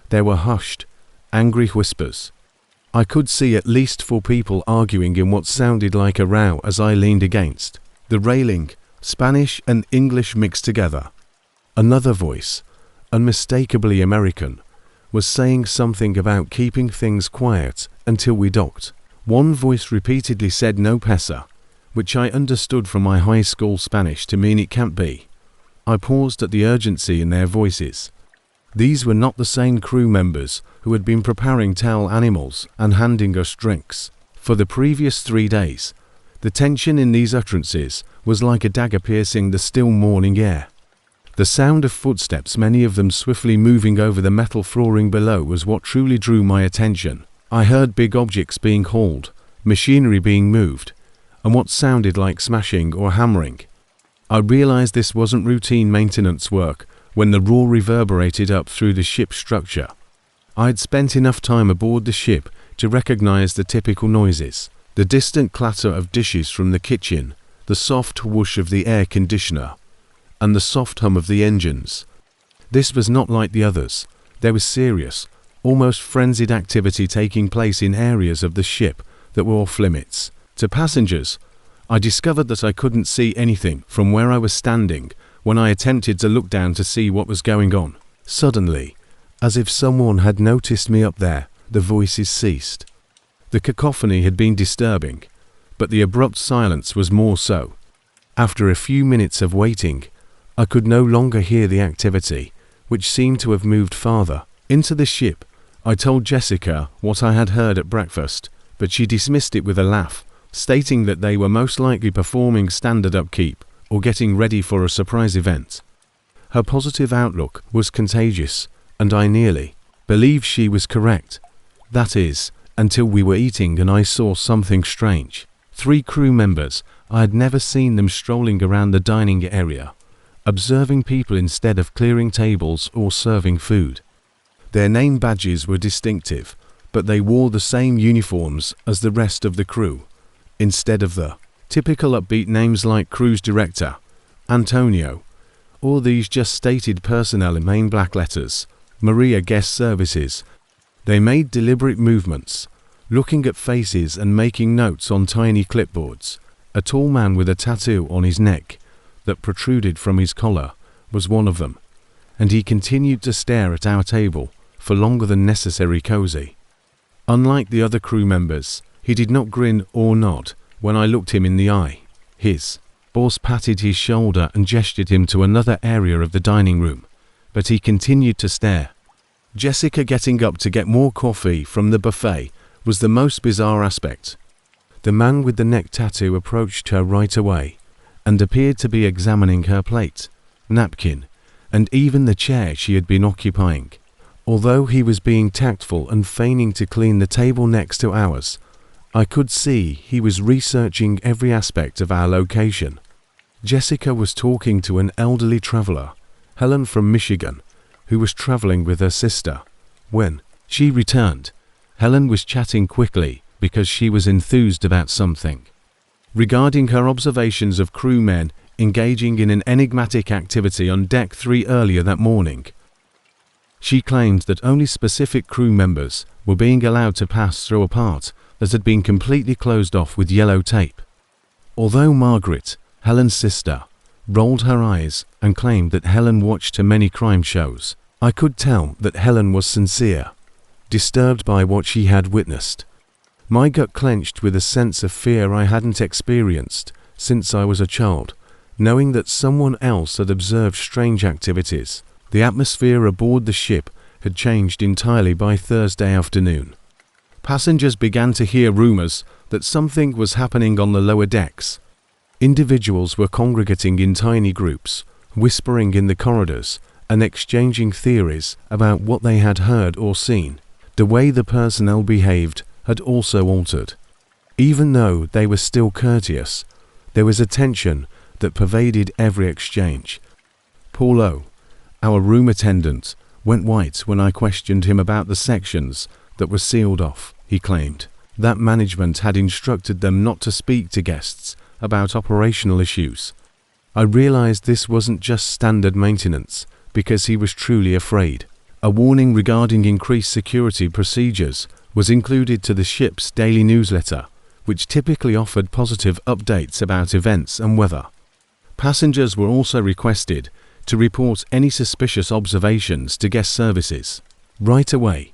Speaker 1: there were hushed, angry whispers. I could see at least 4 people arguing in what sounded like a row as I leaned against the railing, Spanish and English mixed together. Another voice, unmistakably American, was saying something about keeping things quiet until we docked. One voice repeatedly said no pasa, which I understood from my high school Spanish to mean it can't be. I paused at the urgency in their voices. These were not the same crew members who had been preparing towel animals and handing us drinks. For the previous 3 days, the tension in these utterances was like a dagger piercing the still morning air. The sound of footsteps, many of them swiftly moving over the metal flooring below, was what truly drew my attention. I heard big objects being hauled, machinery being moved, and what sounded like smashing or hammering. I realized this wasn't routine maintenance work when the roar reverberated up through the ship's structure. I had spent enough time aboard the ship to recognize the typical noises: the distant clatter of dishes from the kitchen, the soft whoosh of the air conditioner, and the soft hum of the engines. This was not like the others. There was serious, almost frenzied activity taking place in areas of the ship that were off limits. To passengers, I discovered that I couldn't see anything from where I was standing when I attempted to look down to see what was going on. Suddenly, as if someone had noticed me up there, the voices ceased. The cacophony had been disturbing, but the abrupt silence was more so. After a few minutes of waiting, I could no longer hear the activity, which seemed to have moved farther into the ship. I told Jessica what I had heard at breakfast, but she dismissed it with a laugh, stating that they were most likely performing standard upkeep or getting ready for a surprise event. Her positive outlook was contagious, and I nearly believed she was correct. That is, until we were eating and I saw something strange. 3 crew members, I had never seen them strolling around the dining area, observing people instead of clearing tables or serving food. Their name badges were distinctive, but they wore the same uniforms as the rest of the crew, instead of the typical upbeat names like Cruise Director, Antonio, or these just stated personnel in main black letters, Maria Guest Services. They made deliberate movements, looking at faces and making notes on tiny clipboards. A tall man with a tattoo on his neck that protruded from his collar was one of them, and he continued to stare at our table for longer than necessary cozy. Unlike the other crew members, he did not grin or nod when I looked him in the eye. His boss patted his shoulder and gestured him to another area of the dining room, but he continued to stare. Jessica getting up to get more coffee from the buffet was the most bizarre aspect. The man with the neck tattoo approached her right away and appeared to be examining her plate, napkin, and even the chair she had been occupying. Although he was being tactful and feigning to clean the table next to ours, I could see he was researching every aspect of our location. Jessica was talking to an elderly traveler, Helen from Michigan, who was traveling with her sister. When she returned, Helen was chatting quickly because she was enthused about something. Regarding her observations of crewmen engaging in an enigmatic activity on Deck 3 earlier that morning. She claimed that only specific crew members were being allowed to pass through a part that had been completely closed off with yellow tape. Although Margaret, Helen's sister, rolled her eyes and claimed that Helen watched too many crime shows, I could tell that Helen was sincere, disturbed by what she had witnessed. My gut clenched with a sense of fear I hadn't experienced since I was a child, knowing that someone else had observed strange activities. The atmosphere aboard the ship had changed entirely by Thursday afternoon. Passengers began to hear rumors that something was happening on the lower decks. Individuals were congregating in tiny groups, whispering in the corridors, and exchanging theories about what they had heard or seen. The way the personnel behaved had also altered. Even though they were still courteous, there was a tension that pervaded every exchange. Paulo, our room attendant, went white when I questioned him about the sections that were sealed off. He claimed that management had instructed them not to speak to guests about operational issues. I realized this wasn't just standard maintenance, because he was truly afraid. A warning regarding increased security procedures was included to the ship's daily newsletter, which typically offered positive updates about events and weather. Passengers were also requested to report any suspicious observations to guest services. Right away,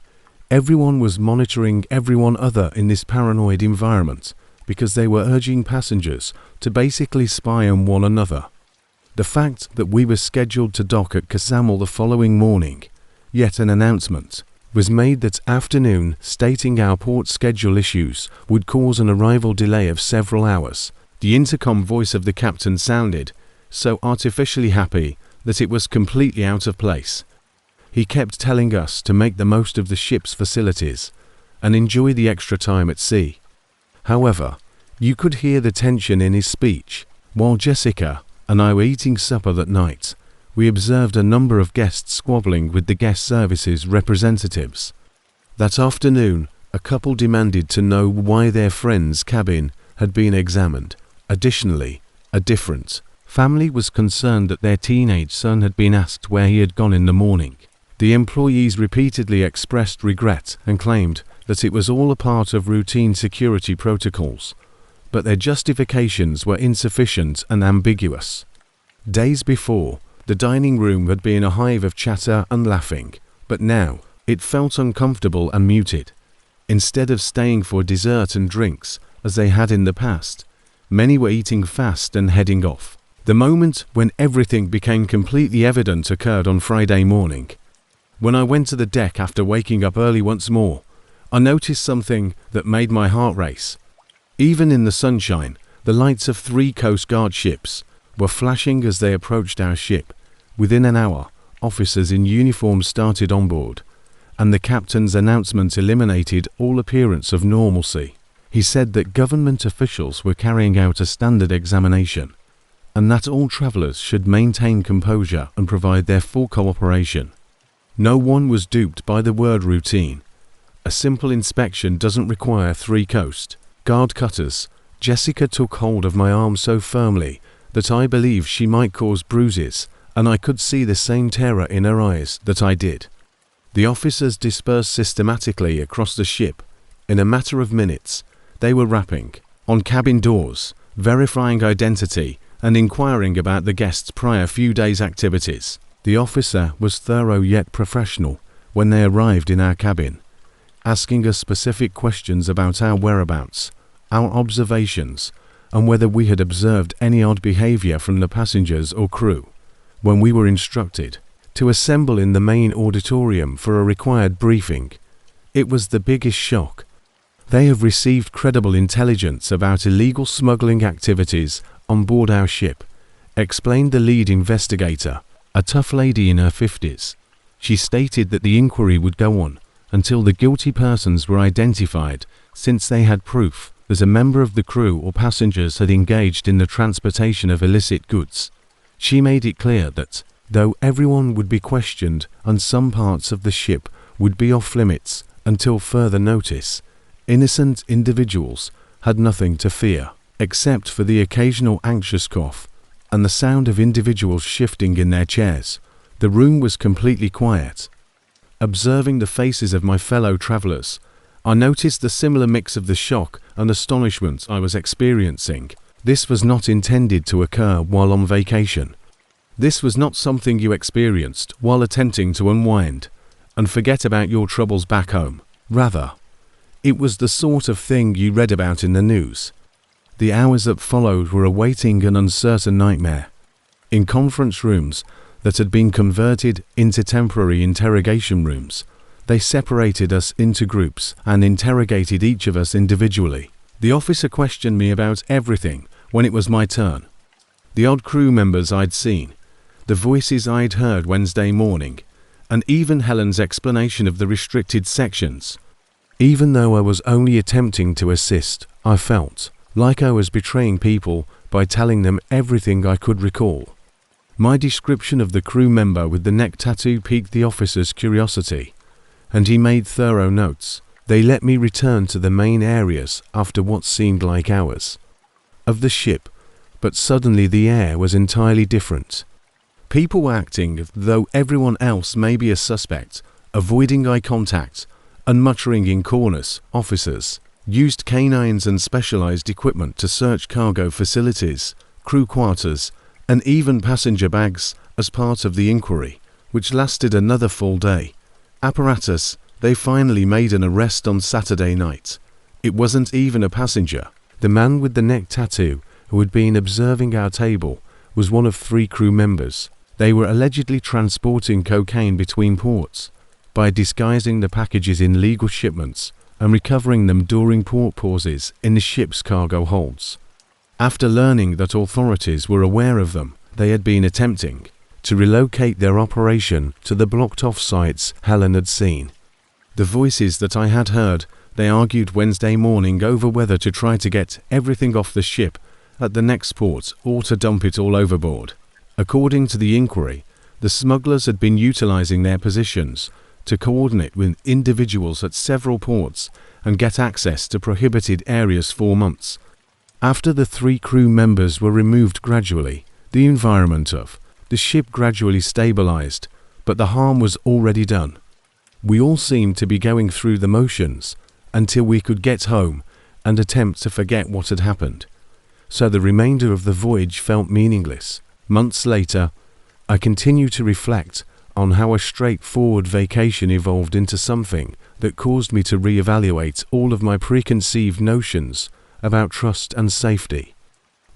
Speaker 1: everyone was monitoring everyone other in this paranoid environment because they were urging passengers to basically spy on one another. The fact that we were scheduled to dock at Casamel the following morning, yet an announcement was made that afternoon stating our port schedule issues would cause an arrival delay of several hours. The intercom voice of the captain sounded so artificially happy that it was completely out of place. He kept telling us to make the most of the ship's facilities and enjoy the extra time at sea. However, you could hear the tension in his speech. While Jessica and I were eating supper that night, we observed a number of guests squabbling with the guest services representatives. That afternoon, a couple demanded to know why their friend's cabin had been examined. Additionally, a different family was concerned that their teenage son had been asked where he had gone in the morning. The employees repeatedly expressed regret and claimed that it was all a part of routine security protocols, but their justifications were insufficient and ambiguous. Days before, the dining room had been a hive of chatter and laughing, but now it felt uncomfortable and muted. Instead of staying for dessert and drinks, as they had in the past, many were eating fast and heading off. The moment when everything became completely evident occurred on Friday morning. When I went to the deck after waking up early once more, I noticed something that made my heart race. Even in the sunshine, the lights of 3 Coast Guard ships were flashing as they approached our ship. Within an hour, officers in uniform started on board, and the captain's announcement eliminated all appearance of normalcy. He said that government officials were carrying out a standard examination, and that all travelers should maintain composure and provide their full cooperation. No one was duped by the word routine. A simple inspection doesn't require 3 Coast Guard cutters. Jessica took hold of my arm so firmly that I believed she might cause bruises, and I could see the same terror in her eyes that I did. The officers dispersed systematically across the ship. In a matter of minutes, they were rapping on cabin doors, verifying identity, and inquiring about the guests' prior few days' activities. The officer was thorough yet professional when they arrived in our cabin, asking us specific questions about our whereabouts, our observations, and whether we had observed any odd behavior from the passengers or crew. When we were instructed to assemble in the main auditorium for a required briefing, it was the biggest shock. They have received credible intelligence about illegal smuggling activities on board our ship, explained the lead investigator, a tough lady in her 50s. She stated that the inquiry would go on until the guilty persons were identified, since they had proof that a member of the crew or passengers had engaged in the transportation of illicit goods. She made it clear that, though everyone would be questioned and some parts of the ship would be off limits until further notice, innocent individuals had nothing to fear, except for the occasional anxious cough and the sound of individuals shifting in their chairs. The room was completely quiet. Observing the faces of my fellow travelers, I noticed the similar mix of the shock and astonishment I was experiencing. This was not intended to occur while on vacation. This was not something you experienced while attempting to unwind and forget about your troubles back home. Rather, it was the sort of thing you read about in the news. The hours that followed were awaiting an uncertain nightmare. In conference rooms that had been converted into temporary interrogation rooms, they separated us into groups and interrogated each of us individually. The officer questioned me about everything when it was my turn. The odd crew members I'd seen, the voices I'd heard Wednesday morning, and even Helen's explanation of the restricted sections. Even though I was only attempting to assist, I felt like I was betraying people by telling them everything I could recall. My description of the crew member with the neck tattoo piqued the officer's curiosity, and he made thorough notes. They let me return to the main areas after what seemed like hours of the ship, but suddenly the air was entirely different. People were acting as though everyone else may be a suspect, avoiding eye contact and muttering in corners. Officers used canines and specialized equipment to search cargo facilities, crew quarters, and even passenger bags as part of the inquiry, which lasted another full day. Apparatus, they finally made an arrest on Saturday night. It wasn't even a passenger. The man with the neck tattoo, who had been observing our table, was one of 3 crew members. They were allegedly transporting cocaine between ports by disguising the packages in legal shipments and recovering them during port pauses in the ship's cargo holds. After learning that authorities were aware of them, they had been attempting to relocate their operation to the blocked-off sites Helen had seen. The voices that I had heard, they argued Wednesday morning over whether to try to get everything off the ship at the next port or to dump it all overboard. According to the inquiry, the smugglers had been utilizing their positions to coordinate with individuals at several ports and get access to prohibited areas for months. After the 3 crew members were removed gradually, the environment of the ship gradually stabilized, but the harm was already done. We all seemed to be going through the motions until we could get home and attempt to forget what had happened. So the remainder of the voyage felt meaningless. Months later, I continued to reflect on how a straightforward vacation evolved into something that caused me to reevaluate all of my preconceived notions about trust and safety.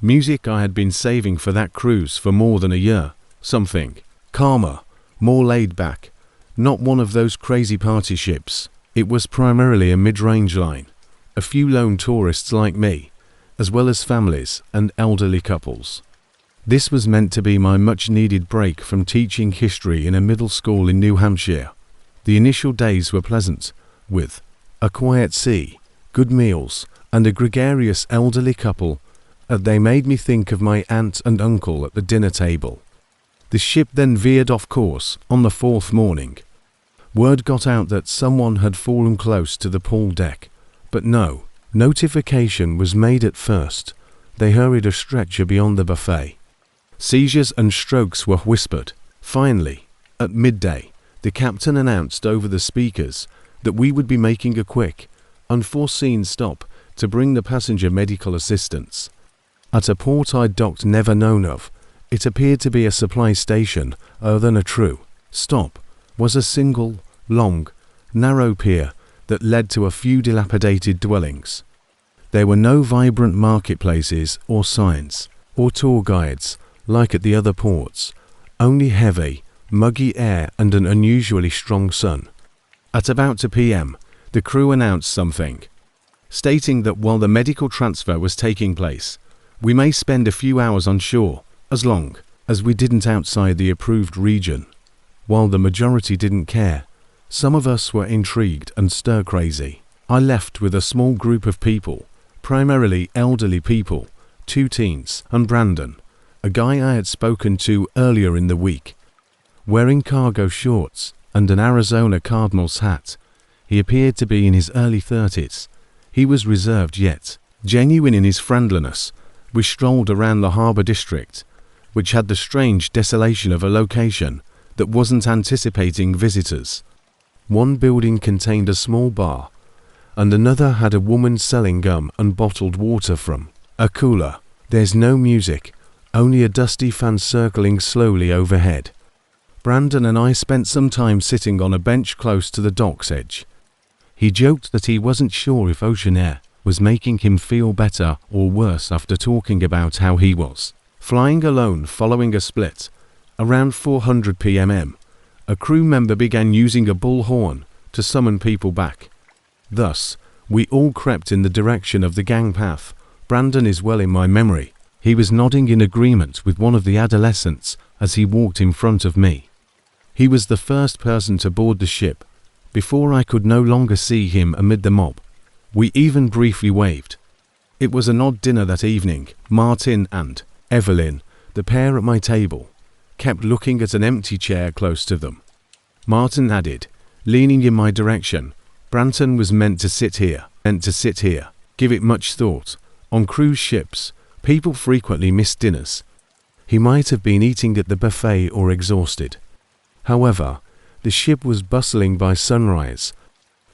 Speaker 1: Music I had been saving for that cruise for more than a year. Something calmer, more laid back, not one of those crazy party ships. It was primarily a mid-range line, a few lone tourists like me, as well as families and elderly couples. This was meant to be my much-needed break from teaching history in a middle school in New Hampshire. The initial days were pleasant, with a quiet sea, good meals, and a gregarious elderly couple. They made me think of my aunt and uncle at the dinner table. The ship then veered off course on the 4th morning. Word got out that someone had fallen close to the pool deck, but no notification was made at first. They hurried a stretcher beyond the buffet. Seizures and strokes were whispered. Finally, at midday, the captain announced over the speakers that we would be making a quick, unforeseen stop to bring the passenger medical assistance. At a port I'd docked never known of, it appeared to be a supply station other than a true stop, was a single, long, narrow pier that led to a few dilapidated dwellings. There were no vibrant marketplaces or signs, or tour guides, like at the other ports, only heavy, muggy air and an unusually strong sun. At about 2 p.m., the crew announced something, stating that while the medical transfer was taking place, we may spend a few hours on shore, as long as we didn't outside the approved region. While the majority didn't care, some of us were intrigued and stir-crazy. I left with a small group of people, primarily elderly people, 2 teens, and Brandon, a guy I had spoken to earlier in the week. Wearing cargo shorts and an Arizona Cardinals hat, he appeared to be in his early 30s. He was reserved yet genuine in his friendliness. We strolled around the harbor district, which had the strange desolation of a location that wasn't anticipating visitors. One building contained a small bar, and another had a woman selling gum and bottled water from a cooler. There's no music, only a dusty fan circling slowly overhead. Brandon and I spent some time sitting on a bench close to the dock's edge. He joked that he wasn't sure if ocean air was making him feel better or worse after talking about how he was flying alone following a split. Around 400 p.m., a crew member began using a bullhorn to summon people back. Thus, we all crept in the direction of the gang path. Brandon is well in my memory. He was nodding in agreement with one of the adolescents as he walked in front of me. He was the first person to board the ship, before I could no longer see him amid the mob. We even briefly waved. It was an odd dinner that evening. Martin and Evelyn, the pair at my table, kept looking at an empty chair close to them. Martin added, leaning in my direction, "Branton was meant to sit here. Give it much thought. On cruise ships, people frequently miss dinners." He might have been eating at the buffet or exhausted. However, the ship was bustling by sunrise.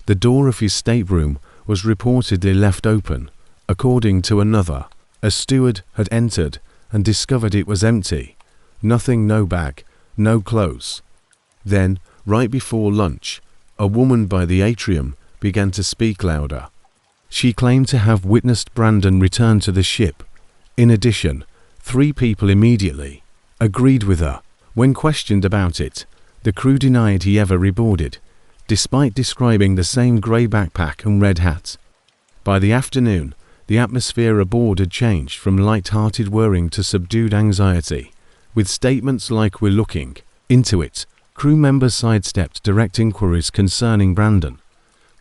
Speaker 1: The door of his stateroom was reportedly left open. According to another, a steward had entered and discovered it was empty. Nothing, no bag, no clothes. Then, right before lunch, a woman by the atrium began to speak louder. She claimed to have witnessed Brandon return to the ship. In addition, 3 people immediately agreed with her. When questioned about it, the crew denied he ever reboarded, despite describing the same grey backpack and red hat. By the afternoon, the atmosphere aboard had changed from light-hearted worrying to subdued anxiety, with statements like "we're looking into it." Crew members sidestepped direct inquiries concerning Brandon.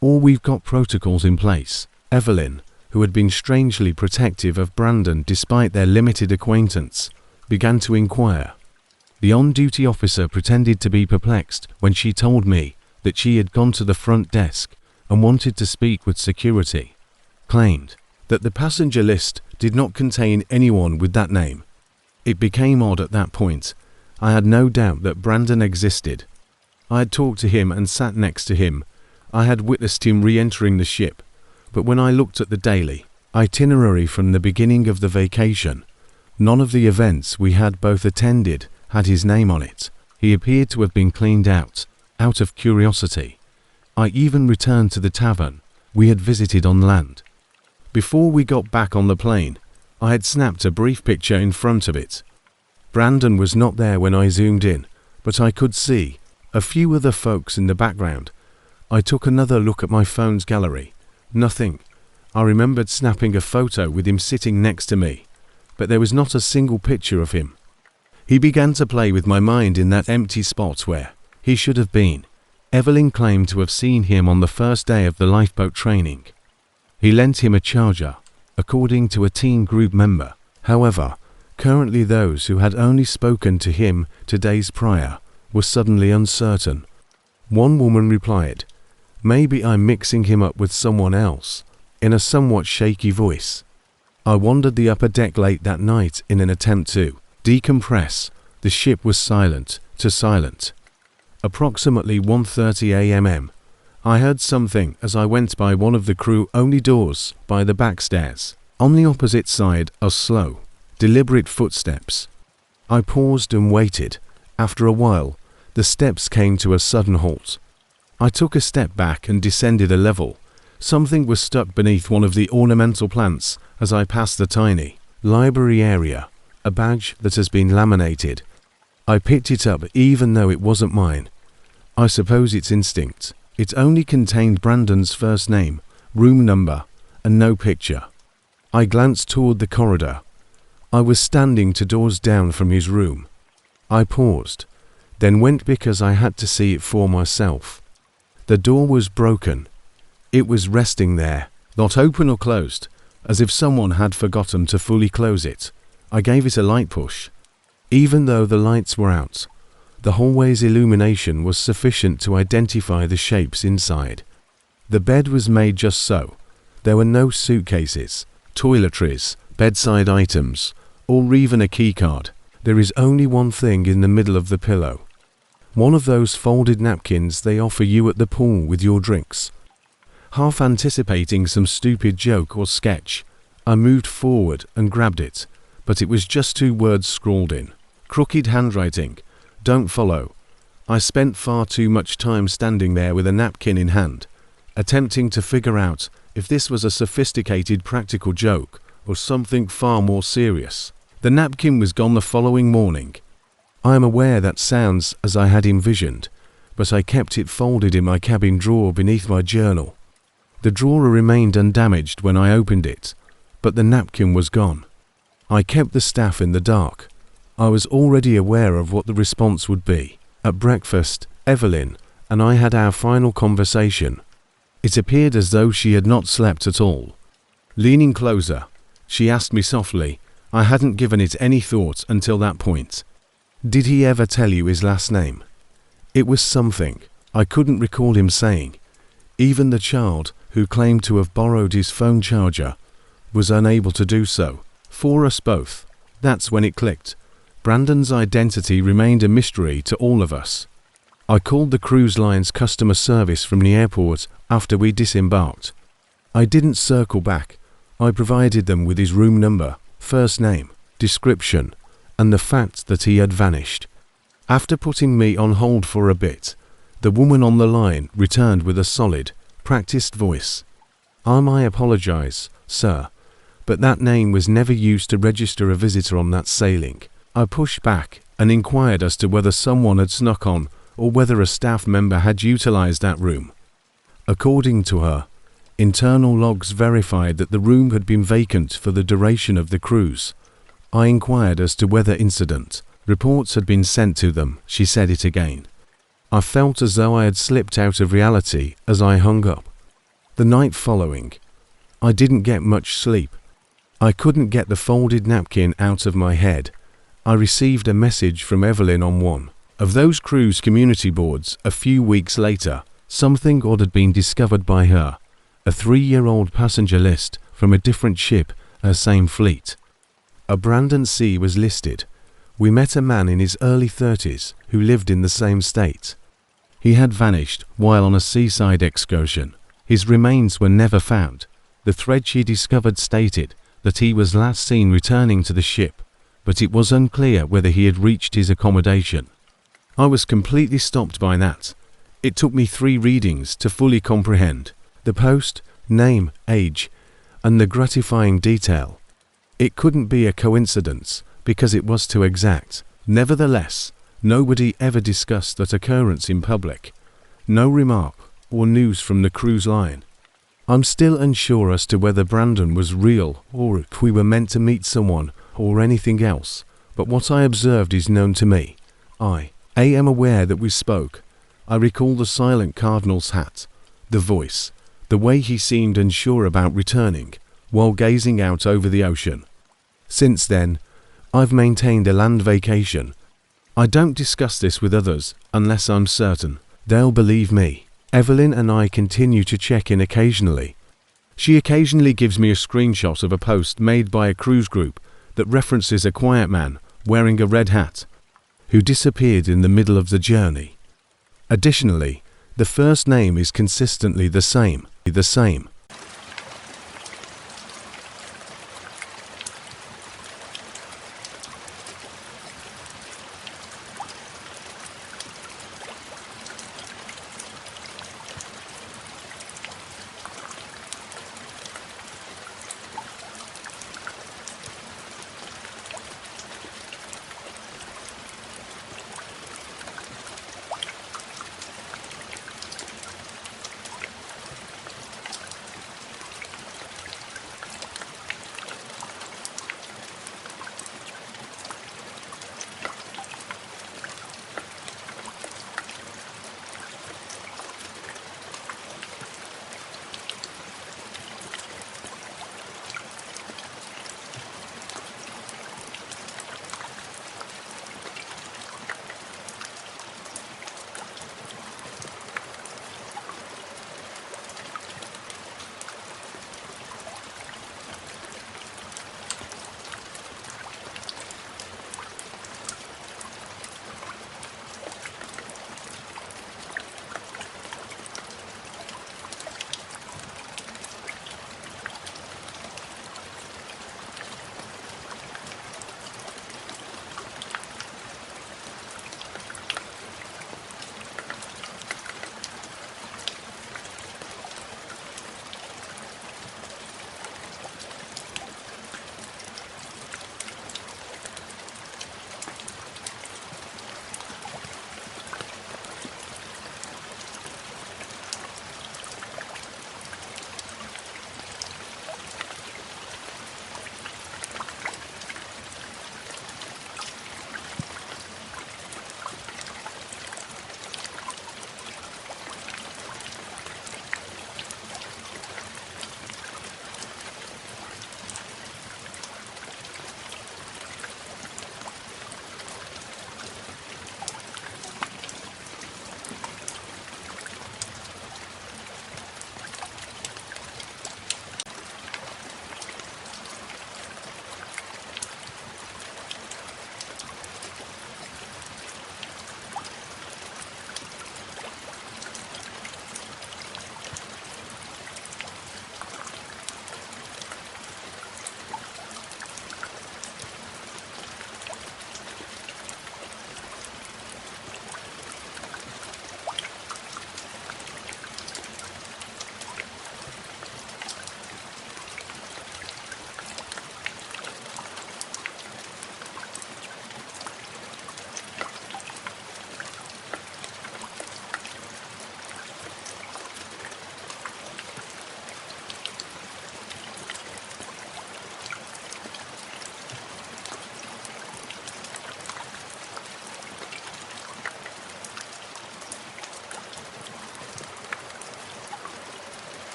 Speaker 1: "Or we've got protocols in place." Evelyn, who had been strangely protective of Brandon despite their limited acquaintance, began to inquire. The on-duty officer pretended to be perplexed when she told me that she had gone to the front desk and wanted to speak with security, claimed that the passenger list did not contain anyone with that name. It became odd at that point. I had no doubt that Brandon existed. I had talked to him and sat next to him. I had witnessed him re-entering the ship. But when I looked at the daily itinerary from the beginning of the vacation, none of the events we had both attended had his name on it. He appeared to have been cleaned out of curiosity. I even returned to the tavern we had visited on land. Before we got back on the plane, I had snapped a brief picture in front of it. Brandon was not there when I zoomed in, but I could see a few other folks in the background. I took another look at my phone's gallery. Nothing. I remembered snapping a photo with him sitting next to me, but there was not a single picture of him. He began to play with my mind in that empty spot where he should have been. Evelyn claimed to have seen him on the first day of the lifeboat training. He lent him a charger, according to a teen group member. However, currently those who had only spoken to him 2 days prior were suddenly uncertain. One woman replied, "Maybe I'm mixing him up with someone else," in a somewhat shaky voice. I wandered the upper deck late that night in an attempt to decompress. The ship was silent. Approximately 1:30 a.m. I heard something as I went by one of the crew-only doors by the back stairs. On the opposite side are slow, deliberate footsteps. I paused and waited. After a while, the steps came to a sudden halt. I took a step back and descended a level. Something was stuck beneath one of the ornamental plants as I passed the tiny library area, a badge that has been laminated. I picked it up even though it wasn't mine. I suppose it's instinct. It only contained Brandon's first name, room number, and no picture. I glanced toward the corridor. I was standing 2 doors down from his room. I paused, then went because I had to see it for myself. The door was broken. It was resting there, not open or closed, as if someone had forgotten to fully close it. I gave it a light push. Even though the lights were out, the hallway's illumination was sufficient to identify the shapes inside. The bed was made just so. There were no suitcases, toiletries, bedside items, or even a keycard. There is only one thing in the middle of the pillow. One of those folded napkins they offer you at the pool with your drinks. Half anticipating some stupid joke or sketch, I moved forward and grabbed it, but it was just 2 words scrawled in crooked handwriting, "Don't follow." I spent far too much time standing there with a napkin in hand, attempting to figure out if this was a sophisticated practical joke or something far more serious. The napkin was gone the following morning. I am aware that sounds as I had envisioned, but I kept it folded in my cabin drawer beneath my journal. The drawer remained undamaged when I opened it, but the napkin was gone. I kept the staff in the dark. I was already aware of what the response would be. At breakfast, Evelyn and I had our final conversation. It appeared as though she had not slept at all. Leaning closer, she asked me softly. I hadn't given it any thought until that point. "Did he ever tell you his last name?" It was something I couldn't recall him saying. Even the child, who claimed to have borrowed his phone charger, was unable to do so. For us both, that's when it clicked. Brandon's identity remained a mystery to all of us. I called the cruise line's customer service from the airport after we disembarked. I didn't circle back. I provided them with his room number, first name, description, and the fact that he had vanished. After putting me on hold for a bit, the woman on the line returned with a solid, practiced voice. "I apologize, sir, but that name was never used to register a visitor on that sailing." I pushed back and inquired as to whether someone had snuck on or whether a staff member had utilized that room. According to her, internal logs verified that the room had been vacant for the duration of the cruise. I inquired as to whether incident reports had been sent to them. She said it again. I felt as though I had slipped out of reality as I hung up. The night following, I didn't get much sleep. I couldn't get the folded napkin out of my head. I received a message from Evelyn on one of those cruise community boards a few weeks later. Something odd had been discovered by her, a 3-year-old passenger list from a different ship, her same fleet. A Brandon C. was listed. We met a man in his early 30s who lived in the same state. He had vanished while on a seaside excursion. His remains were never found. The thread she discovered stated that he was last seen returning to the ship, but it was unclear whether he had reached his accommodation. I was completely stopped by that. It took me 3 readings to fully comprehend the post, name, age, and the gratifying detail. It couldn't be a coincidence because it was too exact. Nevertheless, nobody ever discussed that occurrence in public. No remark or news from the cruise line. I'm still unsure as to whether Brandon was real or if we were meant to meet someone or anything else, but what I observed is known to me. I am aware that we spoke. I recall the silent cardinal's hat, the voice, the way he seemed unsure about returning while gazing out over the ocean. Since then, I've maintained a land vacation. I don't discuss this with others unless I'm certain they'll believe me. Evelyn and I continue to check in occasionally. She occasionally gives me a screenshot of a post made by a cruise group that references a quiet man wearing a red hat who disappeared in the middle of the journey. Additionally, the first name is consistently the same.